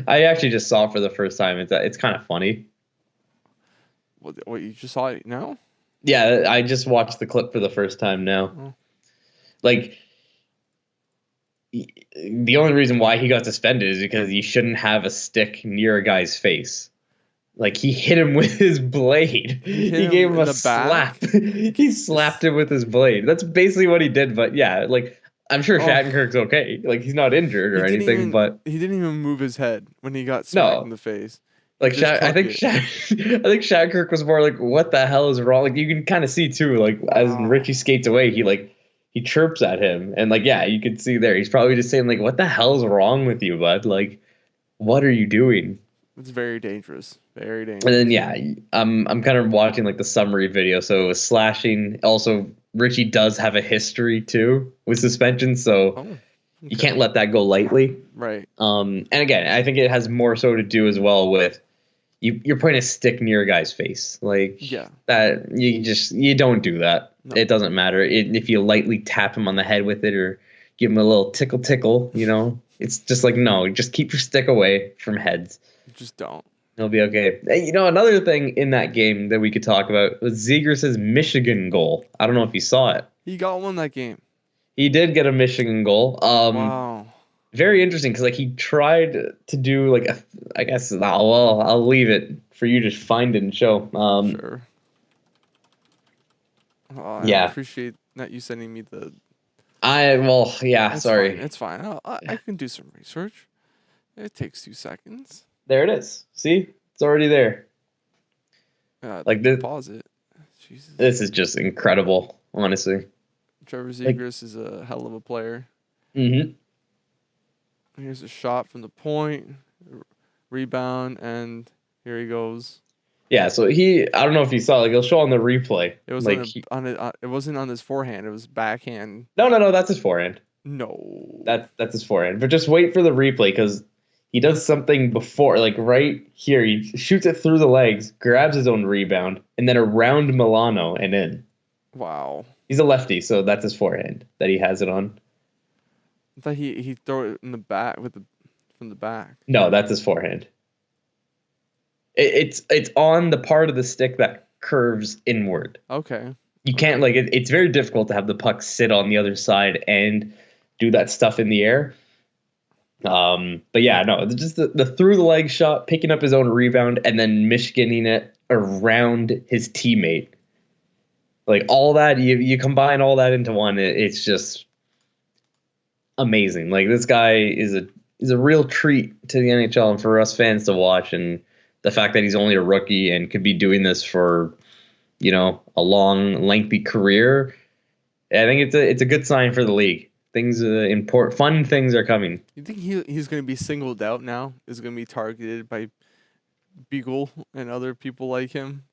I actually just saw it for the first time. It's kind of funny. What you just saw it now? Yeah, I just watched the clip for the first time now. Oh. Like, the only reason why he got suspended is because you shouldn't have a stick near a guy's face. Like, he hit him with his blade. He gave him a slap. He slapped him with his blade. That's basically what he did. But yeah, like, I'm sure Shattenkirk's okay. Like, he's not injured or anything. But he didn't even move his head when he got smacked in the face. Like, I think Shattenkirk was more like, "What the hell is wrong?" Like, you can kind of see too. Like, as Richie skates away, he chirps at him, and like, yeah, you can see there. He's probably just saying like, "What the hell's wrong with you, bud? Like, what are you doing?" It's very dangerous. Very dangerous. And then yeah, I'm kind of watching like the summary video. So it was slashing. Also, Richie does have a history too with suspension, so you can't let that go lightly. Right. And again, I think it has more so to do as well with you're putting a stick near a guy's face. Like that you don't do that. No. It doesn't matter if you lightly tap him on the head with it or give him a little tickle. It's just like, no, just keep your stick away from heads. Just don't. It'll be okay. Hey, another thing in that game that we could talk about was Zegras' Michigan goal. I don't know if you saw it. He got one that game. He did get a Michigan goal. Wow. Very interesting because he tried to do like I guess I'll leave it for you to find it and show. Sure. I appreciate that you sending me the. Sorry. It's fine. I can do some research. It takes 2 seconds. There it is. See, it's already there. Like this. Pause it. Jesus. This is just incredible, honestly. Trevor Zegras is a hell of a player. Mm-hmm. Here's a shot from the point, rebound, and here he goes. Yeah, so I don't know if you saw, like, he'll show on the replay. It was it wasn't on his forehand, it was backhand. No, that's his forehand. No. That's his forehand. But just wait for the replay, because he does something before, like right here, he shoots it through the legs, grabs his own rebound, and then around Milano and in. Wow. He's a lefty, so that's his forehand that he has it on. I thought he throw it in the back from the back. No, that's his forehand. It's on the part of the stick that curves inward. Okay. You can't it's very difficult to have the puck sit on the other side and do that stuff in the air. But yeah, no, just the through the leg shot, picking up his own rebound, and then Michiganing it around his teammate. Like all that, you combine all that into one, it's just amazing. Like this guy is a real treat to the NHL and for us fans to watch, and the fact that he's only a rookie and could be doing this for, a long, lengthy career, I think it's a good sign for the league. Things fun things are coming. You think he's going to be singled out now? Is going to be targeted by Beagle and other people like him?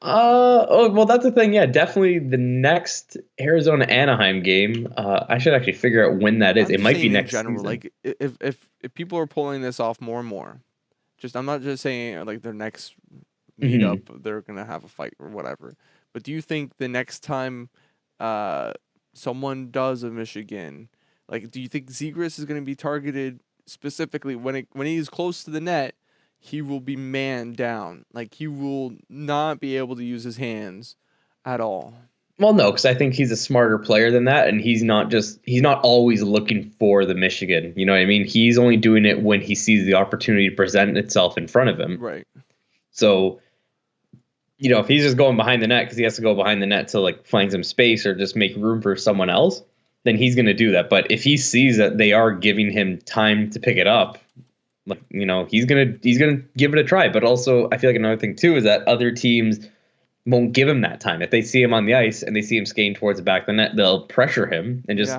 Well, that's the thing. Yeah, definitely the next Arizona Anaheim game. I should actually figure out when that is. I'm It just might be saying in next general, season. like if people are pulling this off more and more, I'm not just saying like their next meetup they're gonna have a fight or whatever. But do you think the next time someone does a Michigan, like do you think Zegras is gonna be targeted specifically when he's close to the net? He will be man down. Like he will not be able to use his hands at all. Well, no, because I think he's a smarter player than that, and he's not always looking for the Michigan. You know what I mean? He's only doing it when he sees the opportunity to present itself in front of him. Right. So, if he's just going behind the net because he has to go behind the net to like find some space or just make room for someone else, then he's going to do that. But if he sees that they are giving him time to pick it up, like he's gonna give it a try. But also, I feel like another thing too is that other teams won't give him that time. If they see him on the ice and they see him skating towards the back of the net, they'll pressure him and just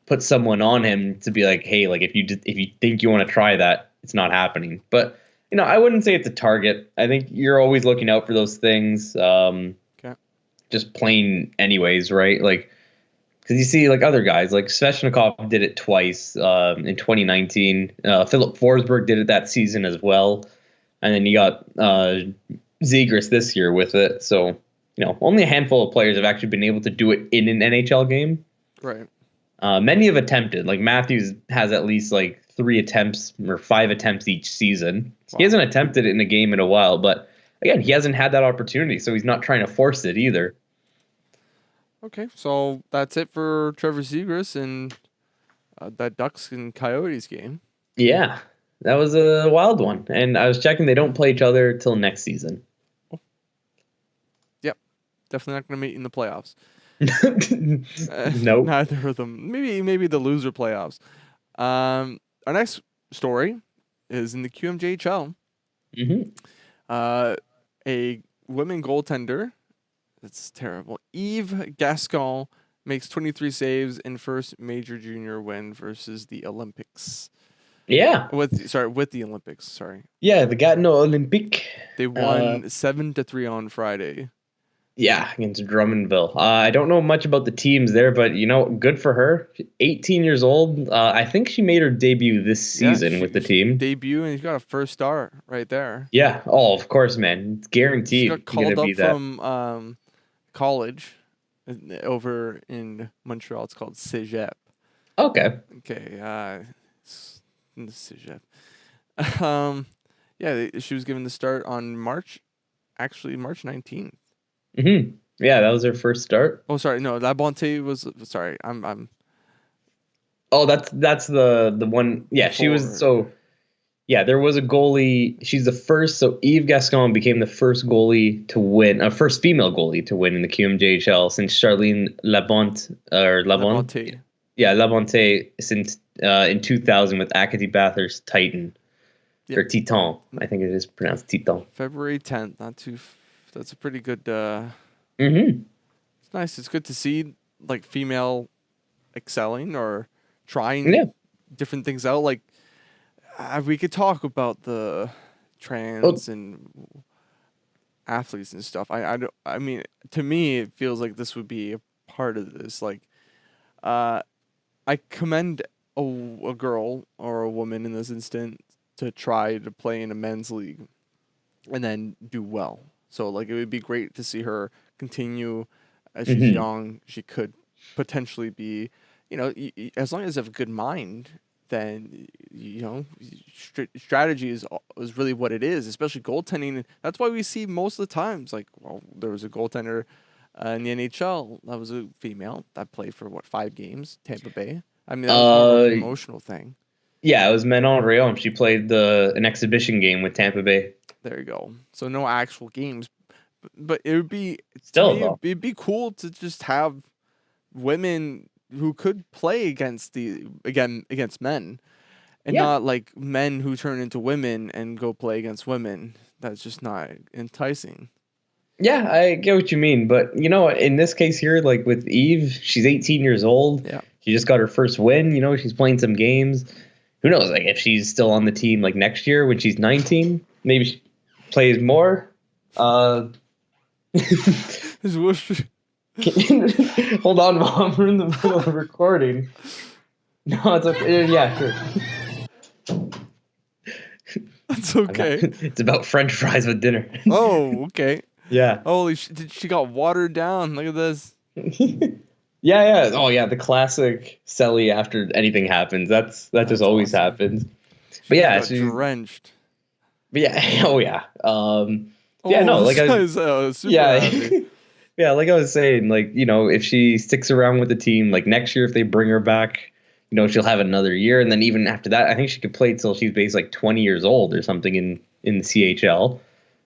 put someone on him to be like, hey, like if you think you want to try that, it's not happening. But I wouldn't say it's a target. I think you're always looking out for those things. Just playing anyways, right? Like because you see like other guys like Svechnikov did it twice in 2019. Philip Forsberg did it that season as well, and then you got Zegras this year with it. So, only a handful of players have actually been able to do it in an NHL game. Right. Many have attempted. Like Matthews has at least like 3 attempts or 5 attempts each season. Wow. He hasn't attempted it in a game in a while, but again, he hasn't had that opportunity, so he's not trying to force it either. Okay, so that's it for Trevor Zegras and that Ducks and Coyotes game. Yeah, that was a wild one. And I was checking, they don't play each other till next season. Yep, definitely not going to meet in the playoffs. Nope. Neither of them. Maybe the loser playoffs. Our next story is in the QMJHL. A women goaltender. That's terrible. Yves Gascon makes 23 saves in first major junior win versus the Olympics. Yeah. With the Olympics. Sorry. Yeah, the Gatineau Olympique. They won 7-3 on Friday. Yeah, against Drummondville. I don't know much about the teams there, but good for her. 18 years old. I think she made her debut this season with the team. Debut, and she's got a first star right there. Yeah. Oh, of course, man. It's guaranteed. She got called up from college over in Montreal. It's called Cégep. Okay. Cégep. She was given the start on March 19th. Yeah, that was her first start. Oh, sorry, no, Labonte was. Sorry, I'm. Oh, that's the one. Yeah, before. She was so. Yeah, there was a goalie. She's the first. So Yves Gascon became the first goalie to win, first female goalie to win in the QMJHL since Charlene Labonte. Yeah, Labonte since in 2000 with Acadie Bathurst Titan. Yep. Or Titan, I think it is pronounced Titan. February 10th, not too. That's a pretty good. It's nice. It's good to see like female excelling or trying different things out. Like we could talk about the trans and athletes and stuff. I mean, to me, it feels like this would be a part of this. Like, I commend a girl or a woman in this instance to try to play in a men's league and then do well. So, like, it would be great to see her continue as she's young. She could potentially be, as long as you have a good mind, then, strategy is really what it is, especially goaltending. That's why we see most of the times, like, there was a goaltender in the NHL that was a female that played for, 5 games, Tampa Bay. I mean, that was more of an emotional thing. Yeah, it was Manon Rhéaume. She played an exhibition game with Tampa Bay. There you go. So no actual games, but it would be it'd be cool to just have women who could play against men, and not like men who turn into women and go play against women. That's just not enticing. Yeah, I get what you mean, but in this case here, like with Yves, she's 18 years old. Yeah, she just got her first win. She's playing some games. Who knows? Like if she's still on the team, like next year when she's 19, maybe she plays more. His whoosh. Hold on, Mom. We're in the middle of recording. No, it's okay. Yeah, sure. That's okay. It's about French fries with dinner. Oh, okay. Yeah. Holy shit! She got watered down. Look at this. Yeah. Oh, yeah. The classic Selly after anything happens. That just always awesome. happens. But yeah, got drenched. But yeah. Oh yeah. Yeah. No. Like I was super happy. Yeah. Like I was saying, like, you know, if she sticks around with the team, like next year if they bring her back, you know, she'll have another year, and then even after that, I think she could play till she's basically like 20 years old or something in the CHL.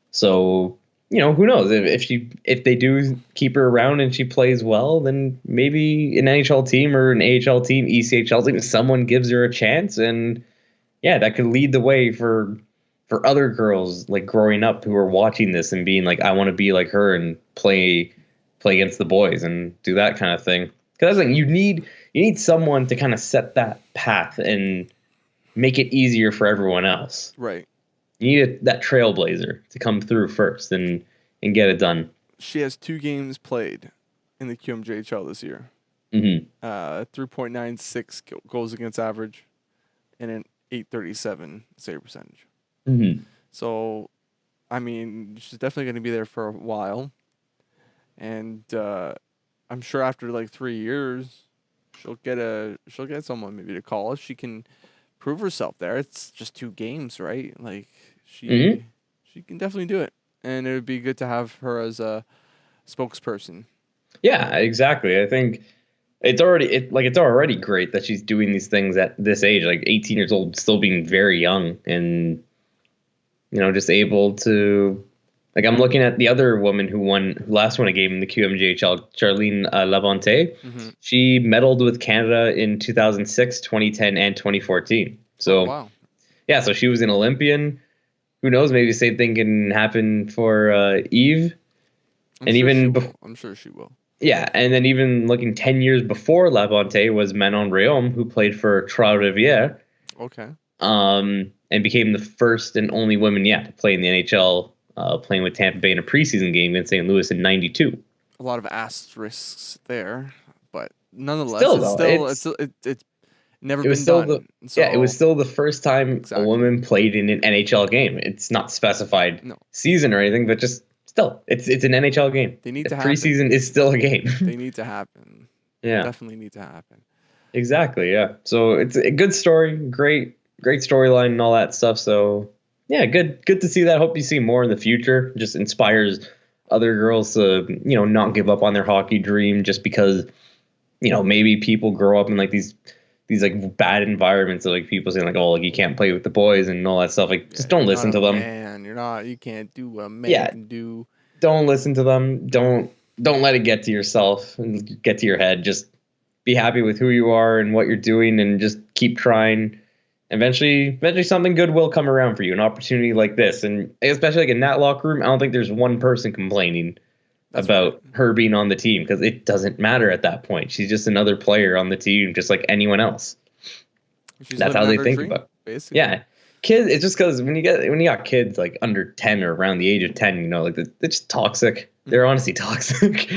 So, you know, who knows if they do keep her around and she plays well, then maybe an NHL team or an AHL team, ECHL team, someone gives her a chance, and yeah, that could lead the way for other girls like growing up who are watching this and being like, I want to be like her and play against the boys and do that kind of thing. Because I think you need someone to kind of set that path and make it easier for everyone else. Right. You need that trailblazer to come through first and get it done. She has 2 games played in the QMJHL this year. 3.96 goals against average and an .837 save percentage. So, I mean, she's definitely going to be there for a while. And I'm sure after like 3 years, she'll get someone maybe to call if she can prove herself there. It's just 2 games, right? Like she can definitely do it, and it would be good to have her as a spokesperson. Yeah, exactly. I think it's already great that she's doing these things at this age, like 18 years old, still being very young, and you know, just able to. Like, I'm looking at the other woman who last won a game in the QMJHL, Charlene Labonte. She medaled with Canada in 2006, 2010, and 2014. So, wow. Yeah, so she was an Olympian. Who knows? Maybe the same thing can happen for Eve. I'm sure she will. Yeah, and then even looking 10 years before Labonte was Manon Rhéaume, who played for Trois-Rivières. Okay. And became the first and only woman to play in the NHL. Playing with Tampa Bay in a preseason game against St. Louis in '92. A lot of asterisks there, but nonetheless, it's never been done. It was still the first time a woman played in an NHL game. It's not specified season or anything, but just still, it's an NHL game. They need to preseason is still a game. They need to happen. Yeah, definitely need to happen. Exactly. Yeah. So it's a good story, great storyline and all that stuff. So. Yeah, good to see that. Hope you see more in the future. Just inspires other girls to, you know, not give up on their hockey dream just because, you know, maybe people grow up in like these like bad environments of like people saying like, oh, like you can't play with the boys and all that stuff. Like, just don't listen to them. Man, you can't do what a man can do. Don't listen to them. Don't let it get to yourself and get to your head. Just be happy with who you are and what you're doing and just keep trying. Eventually something good will come around for you, an opportunity like this. And especially like in that locker room, I don't think there's one person complaining about her being on the team because it doesn't matter at that point. She's just another player on the team, just like anyone else. That's how they think about it. Basically. Yeah. Kids, it's just because when you got kids like under 10 or around the age of 10, you know, like they're just toxic. They're honestly toxic.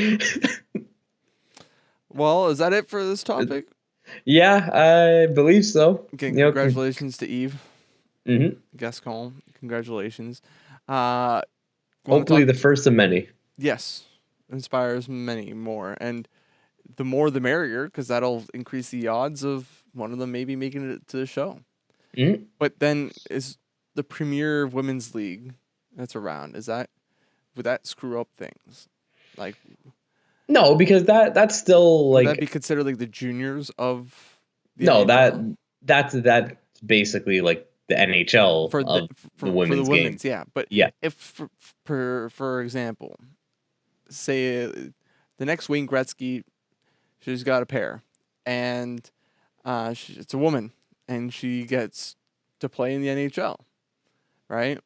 Well, is that it for this topic? Yeah, I believe so. Okay, congratulations to Eve. Gascon, congratulations. Hopefully the first of many. Yes, inspires many more. And the more the merrier, because that'll increase the odds of one of them maybe making it to the show. But then is the premier women's league that's around, would that screw up things? Like... No, because that's still like... Would that be considered like the juniors of the NHL? No, that's basically like the NHL for the women's game. Yeah. But if, for example, say the next Wayne Gretzky, she's got a pair, and it's a woman, and she gets to play in the NHL, right?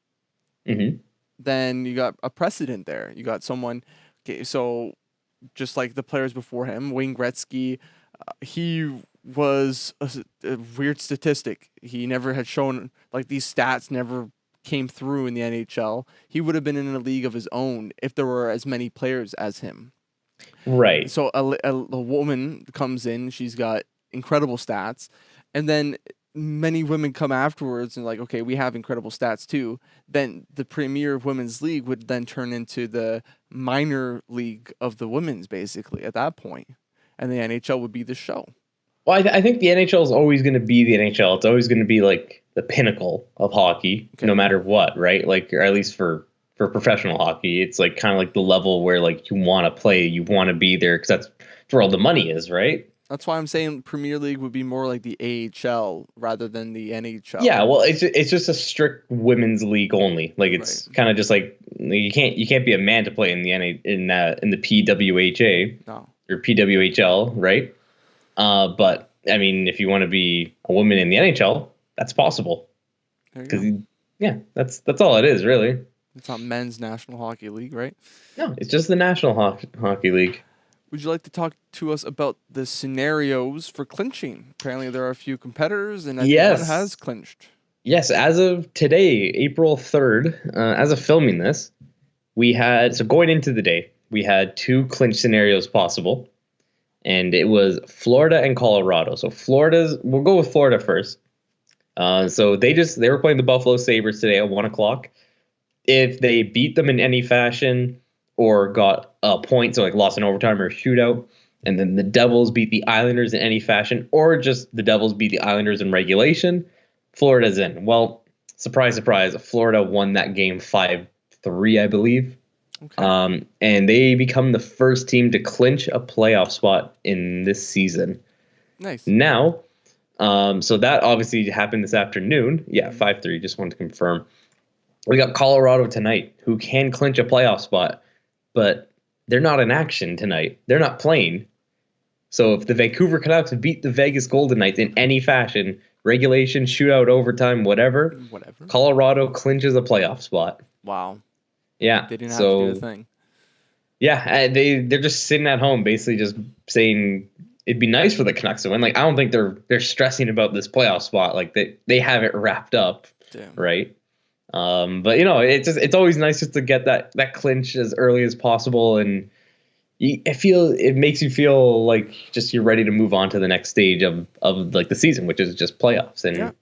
Then you got a precedent there. You got someone... Okay, so... Just like the players before him, Wayne Gretzky, he was a weird statistic. He never had shown, like, these stats never came through in the NHL, he would have been in a league of his own if there were as many players as him. Right. So a woman comes in, she's got incredible stats, and then many women come afterwards and like, okay, we have incredible stats too. Then the premier women's league would then turn into the minor league of the women's, basically, at that point. And the NHL would be the show. Well, I think the NHL is always going to be the NHL. It's always going to be like the pinnacle of hockey, no matter what, right? Like, or at least for professional hockey, it's like kind of like the level where like you want to play, you want to be there because that's where all the money is, right? That's why I'm saying Premier League would be more like the AHL rather than the NHL. Yeah, well, it's just a strict women's league only. Like it's kind of just like you can't be a man to play in the in the PWHA or PWHL, right? But I mean, if you want to be a woman in the NHL, that's possible. Because that's all it is, really. It's not men's National Hockey League, right? No, it's just the National Hockey League. Would you like to talk to us about the scenarios for clinching? Apparently, there are a few competitors, and I think one has clinched. Yes, as of today, April 3rd, as of filming this, we had, so going into the day, we had 2 clinch scenarios possible, and it was Florida and Colorado. So we'll go with Florida first. So they were playing the Buffalo Sabres today at 1 o'clock. If they beat them in any fashion or got a point, so like lost in overtime or a shootout, and then the Devils beat the Islanders in any fashion, or just the Devils beat the Islanders in regulation, Florida's in. Well, surprise, surprise, Florida won that game 5-3, I believe. Okay. And they become the first team to clinch a playoff spot in this season. Nice. Now, so that obviously happened this afternoon. Yeah, 5-3, just wanted to confirm. We got Colorado tonight, who can clinch a playoff spot, but they're not in action tonight. They're not playing. So if the Vancouver Canucks beat the Vegas Golden Knights in any fashion, regulation, shootout, overtime, whatever, Colorado clinches a playoff spot. Wow. Yeah. They didn't have to do a thing. Yeah, they're just sitting at home, basically just saying it'd be nice for the Canucks to win. Like, I don't think they're stressing about this playoff spot. Like they have it wrapped up, right? But it's always nice just to get that clinch as early as possible, and it makes you feel like just you're ready to move on to the next stage of like the season, which is just playoffs and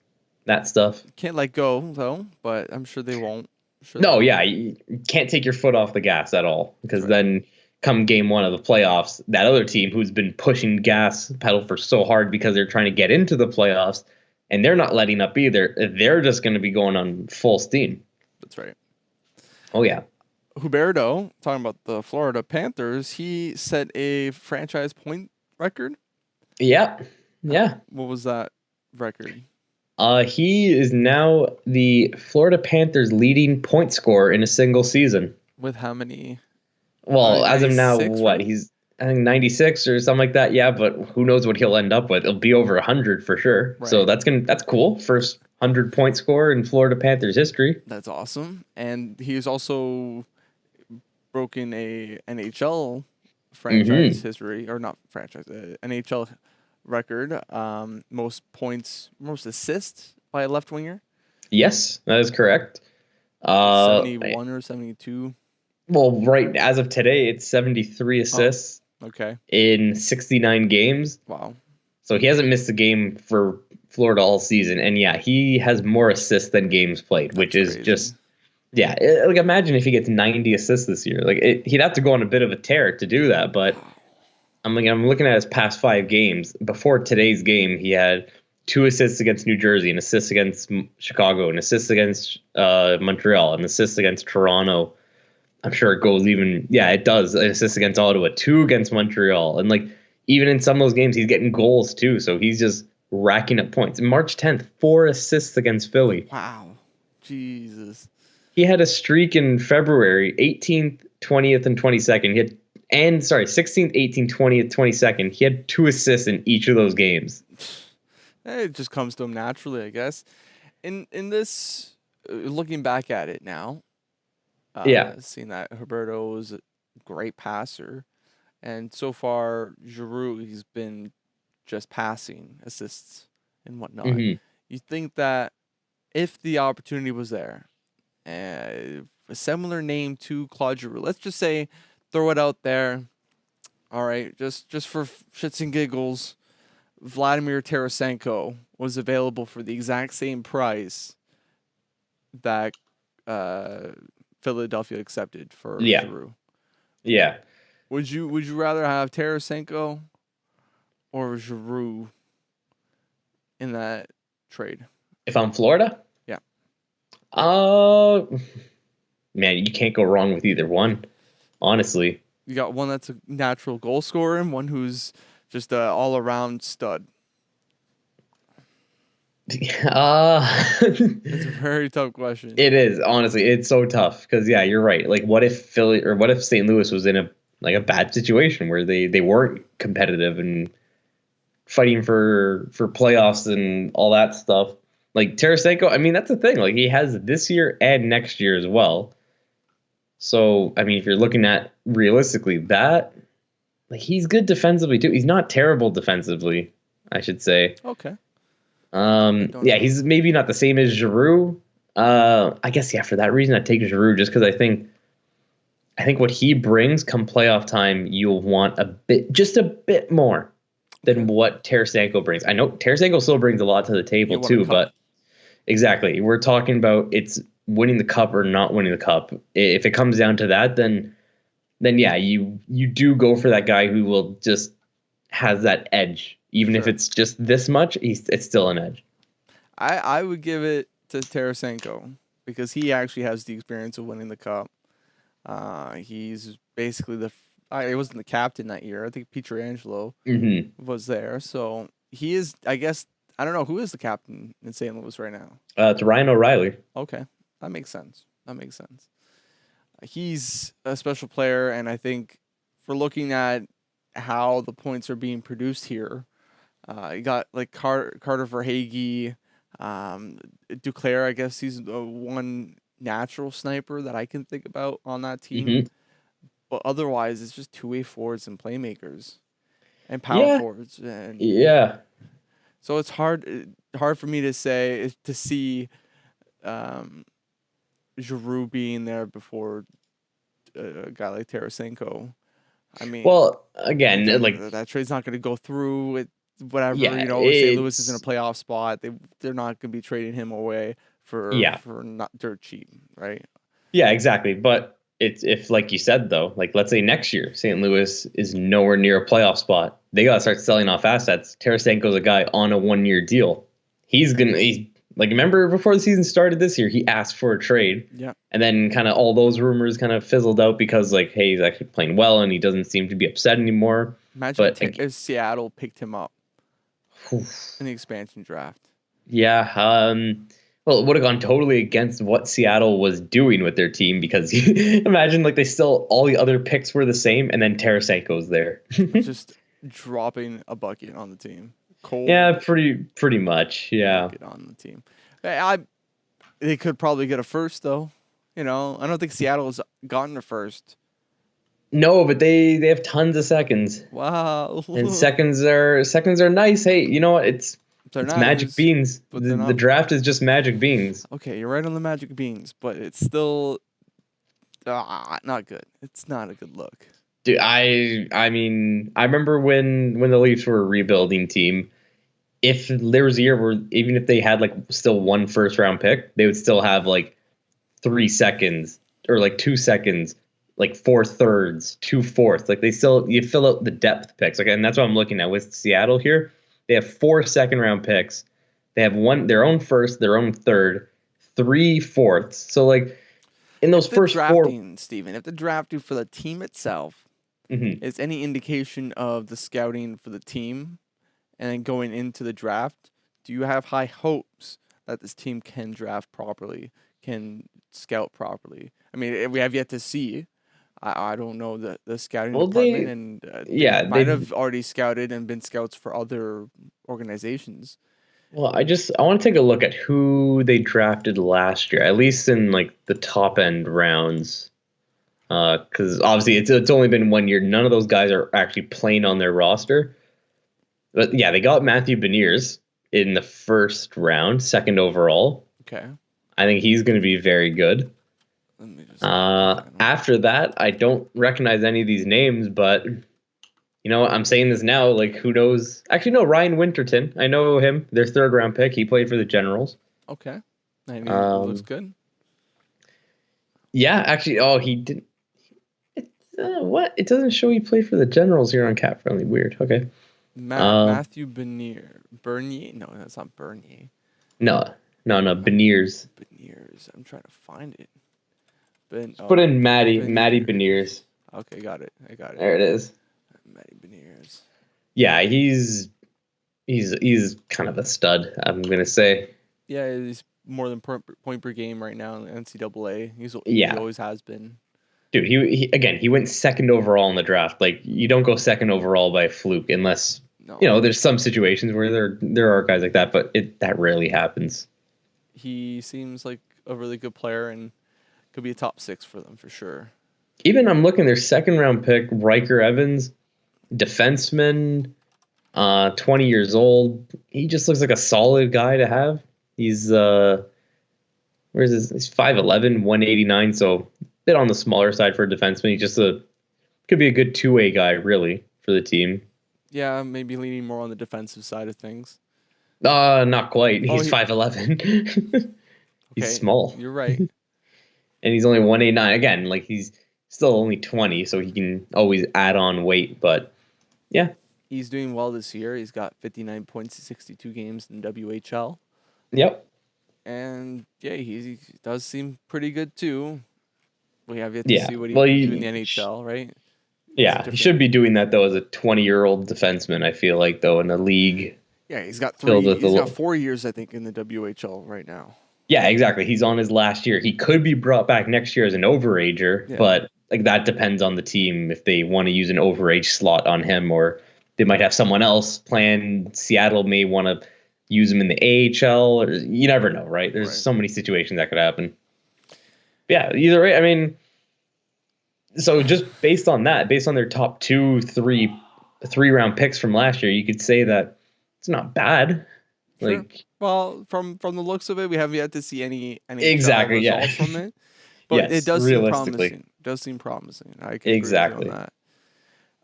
that stuff. Can't let go though, but I'm sure they won't. You can't take your foot off the gas at all, because then come game 1 of the playoffs, that other team who's been pushing gas pedal for so hard because they're trying to get into the playoffs, and they're not letting up either. They're just going to be going on full steam. That's right. Oh, yeah. Huberto, talking about the Florida Panthers, he set a franchise point record. Yeah. Yeah. What was that record? He is now the Florida Panthers' leading point scorer in a single season. With how many? Well, as of now, what? He's, I think, 96 or something like that. Yeah, but who knows what he'll end up with? It'll be over 100 for sure. Right. So that's cool. First 100-point scorer in Florida Panthers history. That's awesome. And he's also broken a NHL franchise history, or not franchise, NHL record. Most points, most assists by a left winger. Yes, that is correct. 71 or 72. Well, right as of today, it's 73 assists. Okay. In 69 games. Wow. So he hasn't missed a game for Florida all season, and yeah, he has more assists than games played, which is crazy. Just like imagine if he gets 90 assists this year. Like he'd have to go on a bit of a tear to do that, but I'm looking at his past 5 games. Before today's game, he had 2 assists against New Jersey, an assist against Chicago, an assist against Montreal, an assist against Toronto. I'm sure it goes even, it does. An assist against Ottawa, 2 against Montreal. And like even in some of those games, he's getting goals too. So he's just racking up points. March 10th, 4 assists against Philly. Wow. Jesus. He had a streak in February, 18th, 20th, and 22nd. He had 16th, 18th, 20th, 22nd. He had 2 assists in each of those games. It just comes to him naturally, I guess. In this, looking back at it now, seeing that Huberto was a great passer, and so far Giroux, he's been just passing assists and whatnot. You think that if the opportunity was there, a similar name to Claude Giroux. Let's just say, throw it out there. All right, just for shits and giggles, Vladimir Tarasenko was available for the exact same price that Philadelphia accepted for Giroux. Yeah. Would you rather have Tarasenko or Giroux in that trade? If I'm Florida? Yeah. Man, you can't go wrong with either one, honestly. You got one that's a natural goal scorer and one who's just an all-around stud. It's a very tough question. It is, honestly. It's so tough because, yeah, you're right. Like, what if St. Louis was in a bad situation where they weren't competitive and fighting for playoffs and all that stuff? Like, Tarasenko, I mean, that's the thing. Like, he has this year and next year as well. So, I mean, if you're looking at realistically that, like, he's good defensively too. He's not terrible defensively, I should say. Okay. Yeah, he's maybe not the same as Giroux. I guess, yeah, for that reason, I'd take Giroux just because I think what he brings come playoff time, you'll want just a bit more than what Tarasenko brings. I know Tarasenko still brings a lot to the table too, but exactly, we're talking about it's winning the cup or not winning the cup. If it comes down to that, then yeah, you do go for that guy who will just has that edge. Even if it's just this much, it's still an edge. I would give it to Tarasenko because he actually has the experience of winning the cup. He's basically he wasn't the captain that year. I think Pietrangelo was there. So he is, I guess, I don't know, who is the captain in St. Louis right now? It's Ryan O'Reilly. Okay. That makes sense. He's a special player, and I think for looking at how the points are being produced here, you got like Carter Verhaeghe, Duclair. I guess he's the one natural sniper that I can think about on that team. But otherwise, it's just two-way forwards and playmakers, and power forwards. And so it's hard for me to see Giroux being there before a guy like Tarasenko. I mean, well, again, like that trade's not going to go through. Whatever, St. Louis is in a playoff spot. They're not going to be trading him away for not dirt cheap, right? Yeah, exactly. But if like you said though, like let's say next year St. Louis is nowhere near a playoff spot, they got to start selling off assets. Tarasenko's a guy on a 1-year deal. He's like, remember before the season started this year, he asked for a trade. Yeah. And then kind of all those rumors kind of fizzled out because like, hey, he's actually playing well and he doesn't seem to be upset anymore. Imagine if Seattle picked him up in the expansion draft. Yeah. Well, it would have gone totally against what Seattle was doing with their team because imagine like all the other picks were the same and then Tarasenko's there. Just dropping a bucket on the team. Cold. Yeah, pretty much. Yeah. Bucket on the team. They could probably get a first though. I don't think Seattle's gotten a first. No, but they have tons of seconds. Wow. And seconds are nice. Hey, you know what? It's nice, magic beans. The draft is just magic beans. Okay, you're right on the magic beans, but it's still not good. It's not a good look. Dude, I mean, I remember when the Leafs were a rebuilding team, if there was a year where even if they had like still one first round pick, they would still have like 3 seconds or like 2 seconds, like 4 thirds, 2 fourths. Like you fill out the depth picks. Like, and that's what I'm looking at with Seattle here. They have 4 second-round picks. They have their own first, their own third, 3 fourths. So like in those first drafting, 4, Steven, if the drafting for the team itself is any indication of the scouting for the team, and then going into the draft, do you have high hopes that this team can draft properly, can scout properly? I mean, we have yet to see. I don't know the scouting department, they might have already scouted and been scouts for other organizations. Well, I want to take a look at who they drafted last year, at least in like the top end rounds, because obviously it's only been 1 year. None of those guys are actually playing on their roster. But yeah, they got Matthew Beniers in the first round, 2nd overall. Okay. I think he's going to be very good. After that, I don't recognize any of these names, but I'm saying this now. Like, who knows? Actually, no, Ryan Winterton. I know him. Their 3rd round pick. He played for the Generals. Okay, he looks good. Yeah, actually. Oh, he didn't. What? It doesn't show he played for the Generals here on Cap Friendly. Weird. Okay. Matthew Bernier. No, that's not Bernier. No. Beniers. Beniers. I'm trying to find it. Put in Matty Beniers. Okay, got it. I got it. There it is. Matty Beniers. Yeah, he's kind of a stud, I'm gonna say. Yeah, he's more than point per game right now in the NCAA. He always has been. Dude, he went 2nd overall in the draft. Like, you don't go 2nd overall by fluke unless there's some situations where there are guys like that, but that rarely happens. He seems like a really good player and could be a top 6 for them for sure. Even I'm looking their 2nd round pick, Riker Evans, defenseman, 20 years old. He just looks like a solid guy to have. He's He's 5'11", 189, so a bit on the smaller side for a defenseman. He's just could be a good 2-way guy really for the team. Yeah, maybe leaning more on the defensive side of things. Not quite. He's 5'11". He's small. You're right. And he's only 189. Again, like, he's still only 20, so he can always add on weight. But yeah, he's doing well this year. He's got 59 points in 62 games in WHL. Yep. And yeah, he does seem pretty good too. We have yet to see what he can do in the NHL, right? Yeah, he should be doing that though as a 20-year-old defenseman. I feel like though in a league. Yeah, he's got 4 years, I think, in the WHL right now. Yeah, exactly. He's on his last year. He could be brought back next year as an overager, but like that depends on the team if they want to use an overage slot on him, or they might have someone else planned. Seattle may want to use him in the AHL, or you never know, right? There's so many situations that could happen. Yeah, either way, I mean, so just based on that, based on their top 3 round picks from last year, you could say that it's not bad. Sure. Like, well, from the looks of it, we haven't yet to see any results from it. But it does seem promising. It does seem promising. I can agree on that.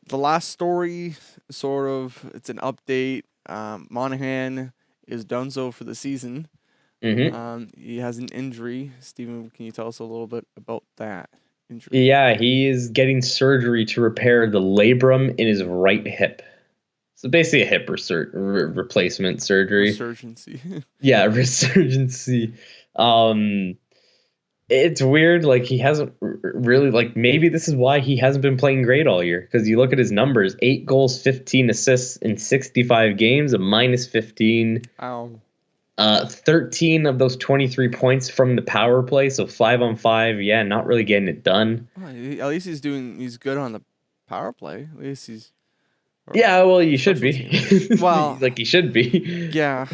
The last story, it's an update. Monahan is donezo for the season. Mm-hmm. He has an injury. Steven, can you tell us a little bit about that injury? Yeah, he is getting surgery to repair the labrum in his right hip. So basically a hip replacement surgery. Resurgency. Yeah, resurgency. It's weird. Like, he hasn't really, like, maybe this is why he hasn't been playing great all year. Because you look at his numbers, 8 goals, 15 assists in 65 games, a -15. Ow. 13 of those 23 points from the power play. So 5-on-5. Yeah, not really getting it done. Well, at least he's good on the power play. At least he's. Yeah, well, you should be. Well, like, he should be. Yeah.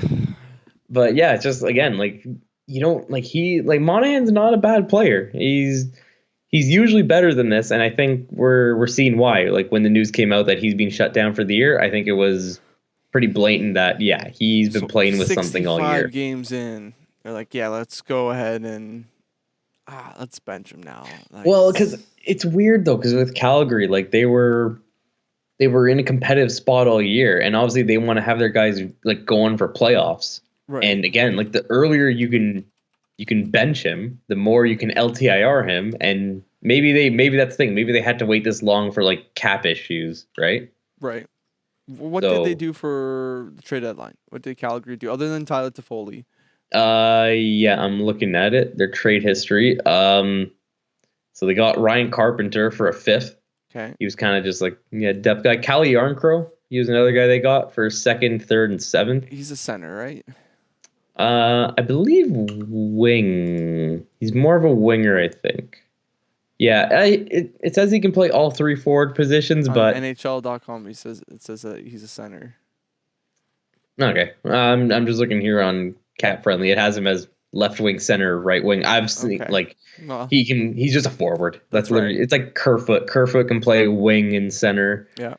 But yeah, it's just, again, like, you don't Monahan's not a bad player. He's usually better than this, and I think we're seeing why. Like, when the news came out that he's been shut down for the year, I think it was pretty blatant that he's been playing with something all year. 65 games in, they're like, yeah, let's go ahead and let's bench him now. Well, because it's weird though, because with Calgary, like, they were in a competitive spot all year, and obviously they want to have their guys like going for playoffs. Right. And again, like, the earlier you can bench him, the more you can LTIR him, and maybe that's the thing. Maybe they had to wait this long for like cap issues, right? Right. What did they do for the trade deadline? What did Calgary do other than Tyler Toffoli? Yeah, I'm looking at it. Their trade history. So they got Ryan Carpenter for a 5th. Okay. He was kind of just like depth guy. Calle Yarncrow. He was another guy they got for 2nd, 3rd, and 7th. He's a center, right? I believe wing. He's more of a winger, I think. Yeah, it says he can play all 3 forward positions, but NHL.com it says that he's a center. Okay, I'm just looking here on Cap Friendly. It has him as left wing, center, right wing. I've seen he's just a forward. That's literally right. It's like Kerfoot. Kerfoot can play wing and center. Yeah.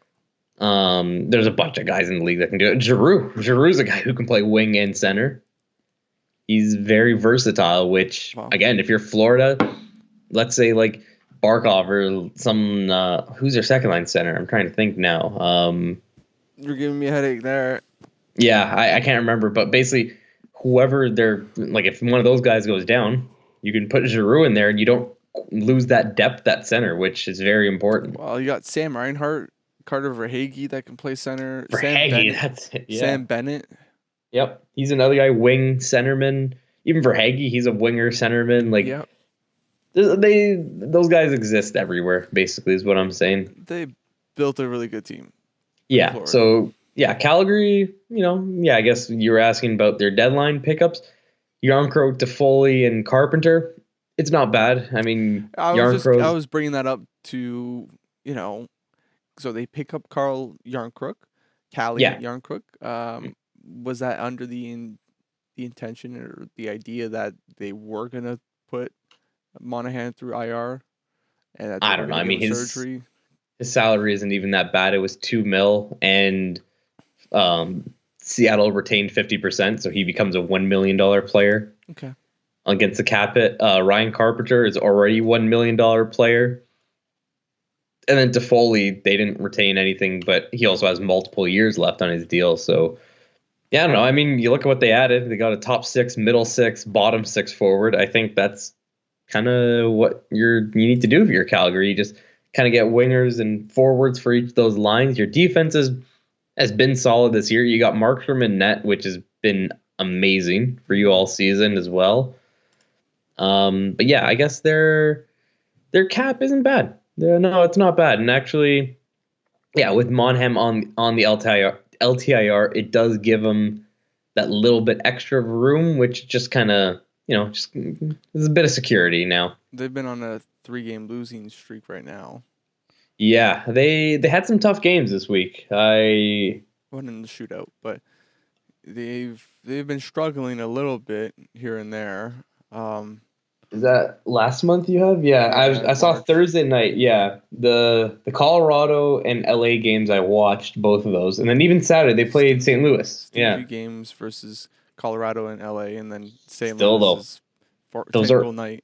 There's a bunch of guys in the league that can do it. Giroux's a guy who can play wing and center. He's very versatile, which, again, if you're Florida, let's say like Barkov or some who's their second line center? I'm trying to think now. You're giving me a headache there. Yeah, I can't remember, but basically, whoever they're like, if one of those guys goes down, you can put Giroux in there, and you don't lose that depth at center, which is very important. Well, you got Sam Reinhart, Carter Verhaeghe that can play center. Sam Bennett. Yep, he's another guy, wing centerman. Even Verhaeghe, he's a winger centerman. Like, yep. Those guys exist everywhere. Basically, is what I'm saying. They built a really good team. Yeah. So yeah, Calgary. I guess you were asking about their deadline pickups. Yarncroke, Toffoli, and Carpenter. It's not bad. I mean, I was bringing that up to so they pick up Carl Yarncroke, Yarncroke. Was that under the intention or the idea that they were gonna put Monahan through IR? And I don't know. I mean, his salary isn't even that bad. It was $2 million, and Seattle retained 50%, so he becomes a $1 million player. Okay. Against the cap hit, Ryan Carpenter is already $1 million player. And then Toffoli, they didn't retain anything, but he also has multiple years left on his deal. So, yeah, I don't know. I mean, you look at what they added. They got a top 6, middle 6, bottom 6 forward. I think that's kind of what you need to do if you're Calgary. You just kind of get wingers and forwards for each of those lines. Your defense has been solid this year. You got Markstrom in net, which has been amazing for you all season as well. But yeah, I guess their cap isn't bad. No, it's not bad. And actually, yeah, with Monheim on the LTIR, it does give them that little bit extra room, which just kind of, just there's a bit of security now. They've been on a 3-game losing streak right now. Yeah, they had some tough games this week. I went in the shootout, but they've been struggling a little bit here and there. Is that last month you have? Yeah, I saw Thursday night. Yeah, the Colorado and LA games, I watched both of those, and then even Saturday they played St. Louis. Games versus Colorado and LA, and then St. Still, Louis night.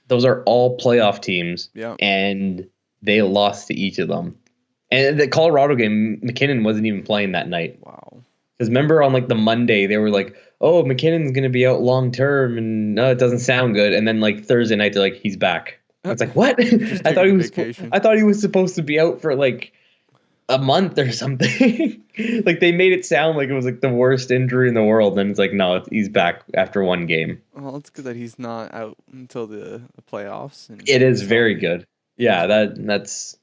Those are all playoff teams. Yeah, and they lost to each of them. And the Colorado game, McKinnon wasn't even playing that night. Wow. Because remember on like the Monday, they were like, oh, McKinnon's going to be out long term, and no, it doesn't sound good. And then like Thursday night, they're like, he's back. It's like, what? I thought he was supposed to be out for like a month or something. Like they made it sound like it was like the worst injury in the world. And it's like, no, he's back after one game. Well, it's good that he's not out until the playoffs. It is very good. Yeah, that's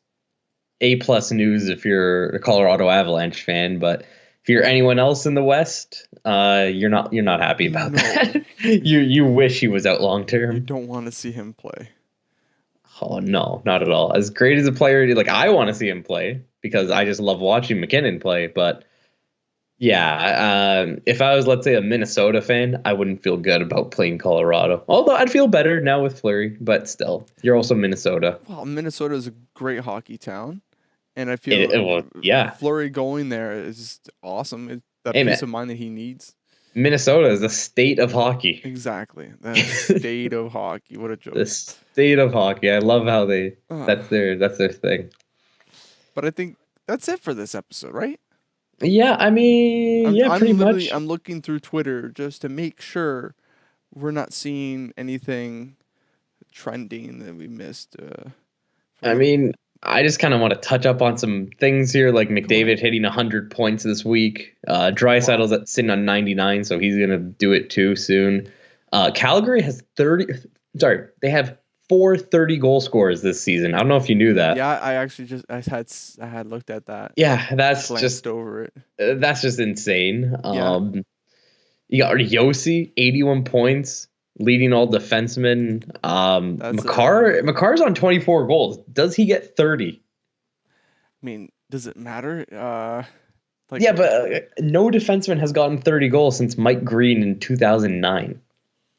A+ news if you're a Colorado Avalanche fan, but if you're anyone else in the West, you're not happy about that. You wish he was out long term. You don't want to see him play. Oh no, not at all. As great as a player, like I want to see him play because I just love watching McKinnon play. But yeah, if I was, let's say, a Minnesota fan, I wouldn't feel good about playing Colorado. Although I'd feel better now with Fleury, but still, you're also Minnesota. Well, Minnesota is a great hockey town, and I feel Fleury going there is awesome. Peace of mind that he needs. Minnesota is the state of hockey. Exactly, the state of hockey. What a joke. The state of hockey. I love how that's their thing. But I think that's it for this episode, right? Yeah, I mean, pretty much. I'm looking through Twitter just to make sure we're not seeing anything trending that we missed. I mean, I just kind of want to touch up on some things here, like McDavid hitting 100 points this week. Draisaitl's sitting on 99, so he's going to do it too soon. Calgary has they have 4 30-goal scorers this season. I don't know if you knew that. Yeah, I actually I had looked at that. Yeah, that's just over it. That's just insane. You got Yossi, 81 points, leading all defensemen. Makar's on 24 goals. Does he get 30? I mean, does it matter? But no defenseman has gotten 30 goals since Mike Green in 2009.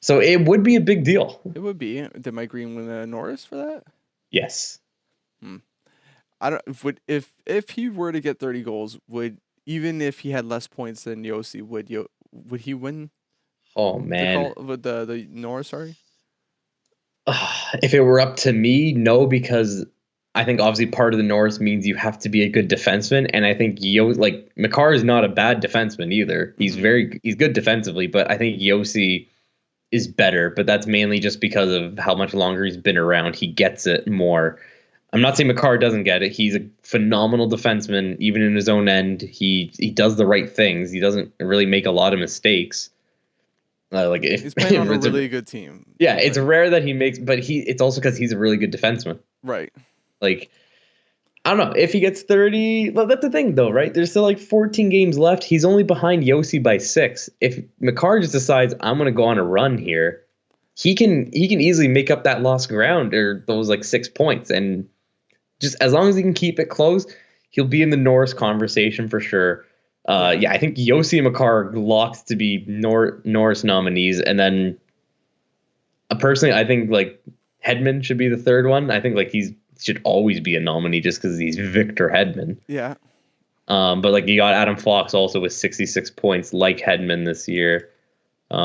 So it would be a big deal. It would be. Did Mike Green win a Norris for that? Yes. I don't. If he were to get 30 goals, even if he had less points than Yossi, would he win? Oh man, with the Norris, sorry. If it were up to me, no, because I think obviously part of the Norris means you have to be a good defenseman, and I think Makar is not a bad defenseman either. He's good defensively, but I think Yossi is better. But that's mainly just because of how much longer he's been around. He gets it more. I'm not saying Makar doesn't get it. He's a phenomenal defenseman, even in his own end. He does the right things. He doesn't really make a lot of mistakes. He's playing on a really good team. Yeah, it's rare that he makes, but it's also because he's a really good defenseman. Right. Like, I don't know if he gets 30. Well, that's the thing, though, right? There's still 14 games left. He's only behind Yossi by 6. If Makar just decides I'm going to go on a run here, he can easily make up that lost ground or those 6 points, and just as long as he can keep it close, he'll be in the Norris conversation for sure. Yeah, I think Yossi and Makar locks to be Norris nominees, and then personally, I think Hedman should be the third one. I think he should always be a nominee just because he's Victor Hedman. Yeah. But you got Adam Fox also with 66 points, like Hedman this year. Yeah,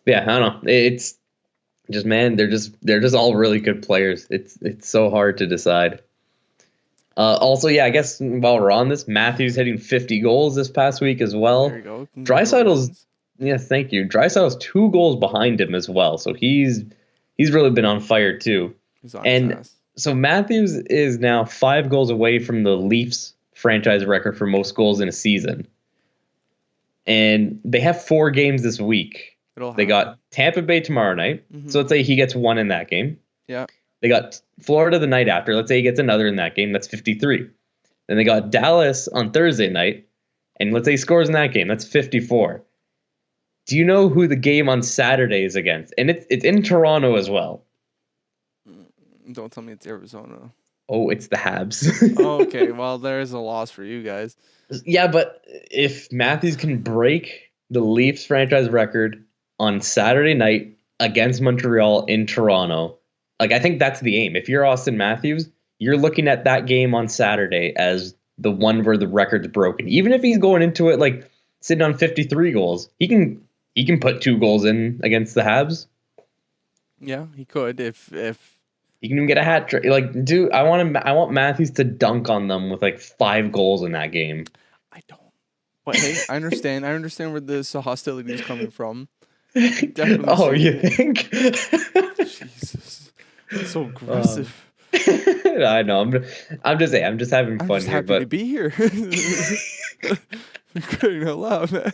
I don't know. It's just, man, they're just all really good players. It's so hard to decide. Also, yeah, I guess while we're on this, Matthews hitting 50 goals this past week as well. There you go. Draisaitl's, yes, thank you. Draisaitl's 2 goals behind him as well, so he's really been on fire too. He's on his ass. So Matthews is now 5 goals away from the Leafs franchise record for most goals in a season, and they have 4 games this week. They got Tampa Bay tomorrow night, so let's say he gets 1 in that game. Yeah. They got Florida the night after. Let's say he gets another in that game. That's 53. Then they got Dallas on Thursday night. And let's say he scores in that game. That's 54. Do you know who the game on Saturday is against? And it's in Toronto as well. Don't tell me it's Arizona. Oh, it's the Habs. Okay, well, there's a loss for you guys. Yeah, but if Matthews can break the Leafs franchise record on Saturday night against Montreal in Toronto, I think that's the aim. If you're Austin Matthews, you're looking at that game on Saturday as the one where the record's broken. Even if he's going into it sitting on 53 goals, he can put 2 goals in against the Habs. Yeah, he could if he can even get a hat trick. Dude, I want Matthews to dunk on them with 5 goals in that game. I don't. But hey, I understand. I understand where this hostility is coming from. Definitely. Oh, you think? Jesus. So aggressive. I know. I'm just saying. I'm just having fun just here. Happy to be here. Crying out loud, man.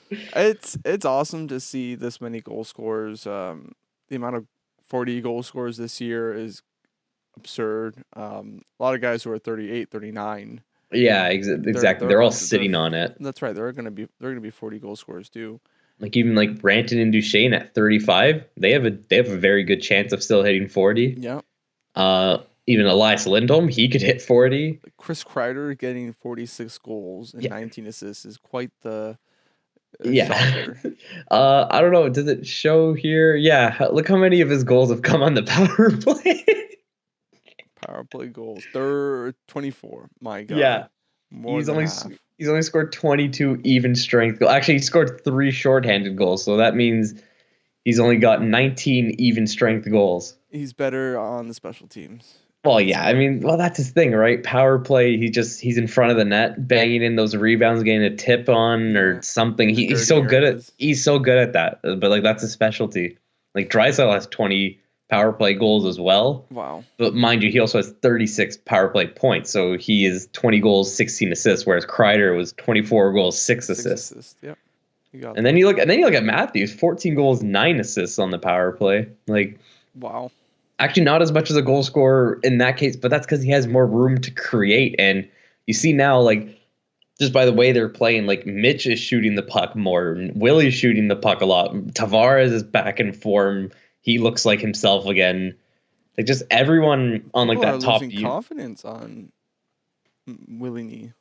It's awesome to see this many goal scorers. The amount of 40 goal scorers this year is absurd. A lot of guys who are 38, 39. Yeah, exactly. They're all sitting on it. That's right. They're gonna be 40 goal scorers too. Even Branton and Duchesne at 35, they have a very good chance of still hitting 40. Yeah. Even Elias Lindholm, he could hit 40. Chris Kreider getting 46 goals and 19 assists is quite the shocker. I don't know. Does it show here? Yeah. Look how many of his goals have come on the power play. Power play goals. 24. My God. Yeah. He's only scored 22 even strength goals. Actually, he scored 3 shorthanded goals, so that means he's only got 19 even strength goals. He's better on the special teams. Well, yeah, that's his thing, right? Power play, he's in front of the net, banging in those rebounds, getting a tip on or something. He's so good at that. But that's a specialty. Draisaitl has 20 power play goals as well. Wow. But mind you, he also has 36 power play points. So he is 20 goals, 16 assists, whereas Kreider was 24 goals, 6 assists. Yep. And then you look at Matthews, 14 goals, 9 assists on the power play. Wow. Actually not as much as a goal scorer in that case, but that's because he has more room to create. And you see now, just by the way they're playing, Mitch is shooting the puck more. Willie's shooting the puck a lot. Tavares is back in form. He looks like himself again. Just everyone on that top. Losing confidence on Willie.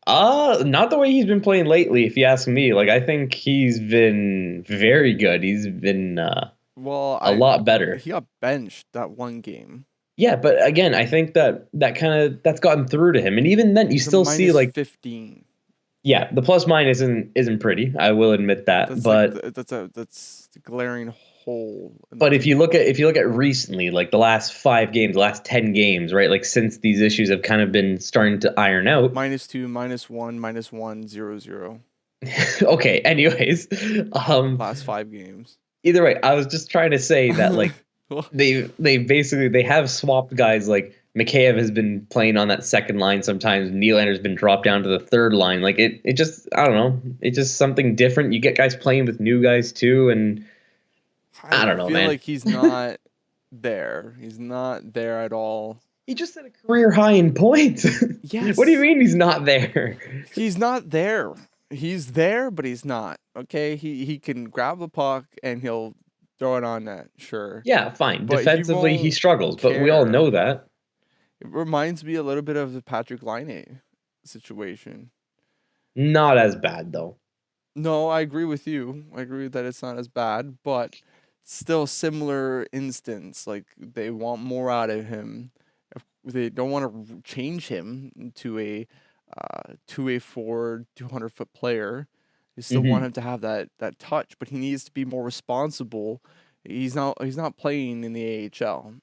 Not the way he's been playing lately. If you ask me, I think he's been very good. He's been a lot better. He got benched that one game. Yeah, but again, I think that's gotten through to him, and even then, you still see 15. Yeah, the plus minus isn't pretty. I will admit that, that's a glaring hole. But if you look at recently, like the last 5 games, the last 10 games, right? Like since these issues have kind of been starting to iron out. -2, -1, -1, 0-0. Okay. Anyways, last 5 games. Either way, I was just trying to say that like they have swapped guys. Like Mikheyev has been playing on that second line sometimes. Nylander's been dropped down to the third line. Like it just, I don't know. It's just something different. You get guys playing with new guys too, and I don't know, man. I feel like he's not there. He's not there at all. He just set a career high in points. Yes. What do you mean he's not there? He's not there. He's there, but he's not. Okay, he can grab the puck and he'll throw it on net. Sure. Yeah, fine. But defensively, he struggles, but we all know that. It reminds me a little bit of the Patrick Laine situation. Not as bad though. No, I agree with you. I agree that it's not as bad, but still similar instance. Like they want more out of him. They don't want to change him to a 2A forward, 200-foot player. They still want him to have that touch, but he needs to be more responsible. He's not playing in the AHL.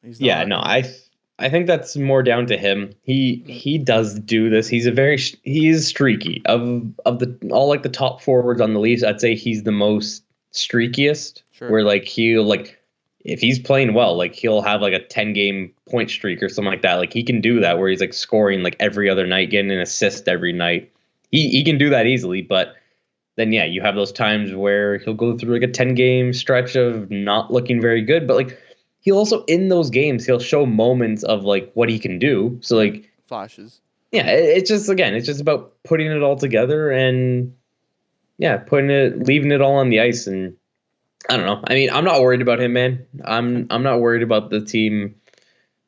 I think that's more down to him. He does do this. He is streaky of the top forwards on the Leafs. I'd say he's the most streakiest. Sure. Where like he'll like if he's playing well, like he'll have like a 10-game point streak or something like that. Like he can do that where he's like scoring like every other night, getting an assist every night. He can do that easily, but then yeah, you have those times where he'll go through like a 10-game stretch of not looking very good, but like he'll also in those games he'll show moments of like what he can do. So like flashes. Yeah, it's just about putting it all together and yeah, leaving it all on the ice. And I don't know. I mean, I'm not worried about him, man. I'm not worried about the team.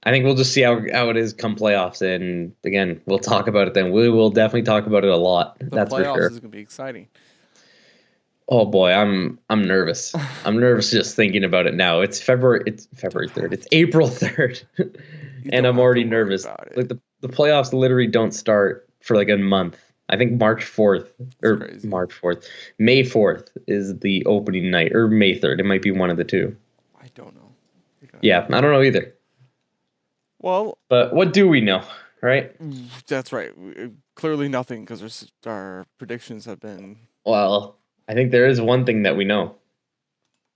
I think we'll just see how it is come playoffs, and again, we'll talk about it then. We will definitely talk about it a lot. That's for sure. The playoffs is gonna be exciting. Oh boy, I'm nervous. I'm nervous just thinking about it now. It's February 3rd. It's April 3rd, and I'm already nervous. Like the playoffs literally don't start for like a month. I think March 4th May 4th is the opening night, or May 3rd. It might be one of the two. I don't know. Yeah, I don't know either. Well, but what do we know, right? That's right. Clearly nothing, because our predictions have been. Well, I think there is one thing that we know,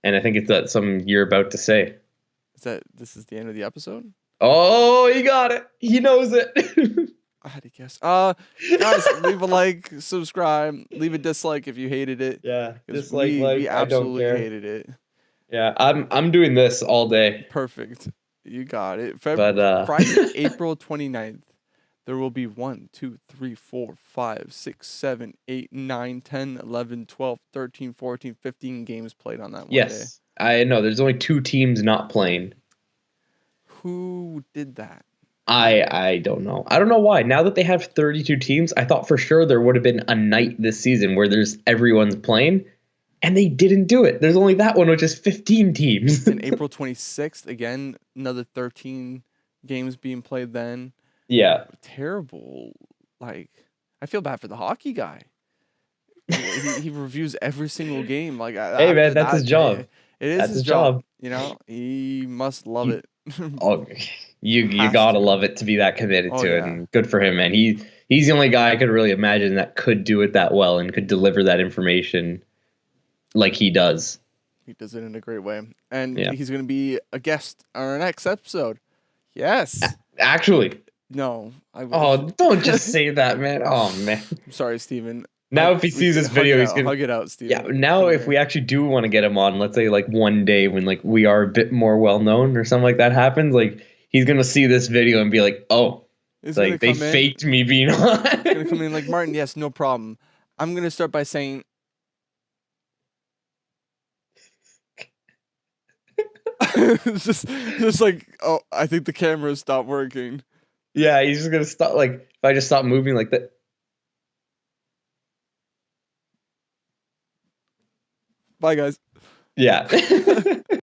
and I think it's that something you're about to say. Is that this is the end of the episode? Oh, he got it. He knows it. I had to guess. Guys, leave a like, subscribe, leave a dislike if you hated it. Yeah, dislike, we absolutely hated it. Yeah, I'm doing this all day. Perfect. You got it. Friday, April 29th. There will be 1, 2, 3, 4, 5, 6, 7, 8, 9, 10, 11, 12, 13, 14, 15 games played on that one day. Yes, I know. There's only 2 teams not playing. Who did that? I don't know. I don't know why. Now that they have 32 teams, I thought for sure there would have been a night this season where everyone's playing, and they didn't do it. There's only that one, which is 15 teams. And April 26th, again, another 13 games being played then. Yeah. Terrible. Like, I feel bad for the hockey guy. he reviews every single game. Like, hey man, that's his job. It is his job. You know, he must love it. Oh, you gotta love it to be that committed to it, and good for him, man. He's the only guy I could really imagine that could do it that well and could deliver that information like he does. He does it in a great way, and he's going to be a guest on our next episode. Yes, actually. No, don't just say that, man. Oh man, I'm sorry, Steven. Now, if he sees this video, he's gonna hug it out, Steven. Yeah. Now, if we actually do want to get him on, let's say like one day when like we are a bit more well known or something like that happens, like he's gonna see this video and be like, "Oh, like they faked me being on." He's gonna come in like, Martin. Yes, no problem. I'm gonna start by saying. It's just like, oh, I think the camera stopped working. Yeah, he's just gonna stop. Like, if I just stop moving like that. Bye, guys. Yeah.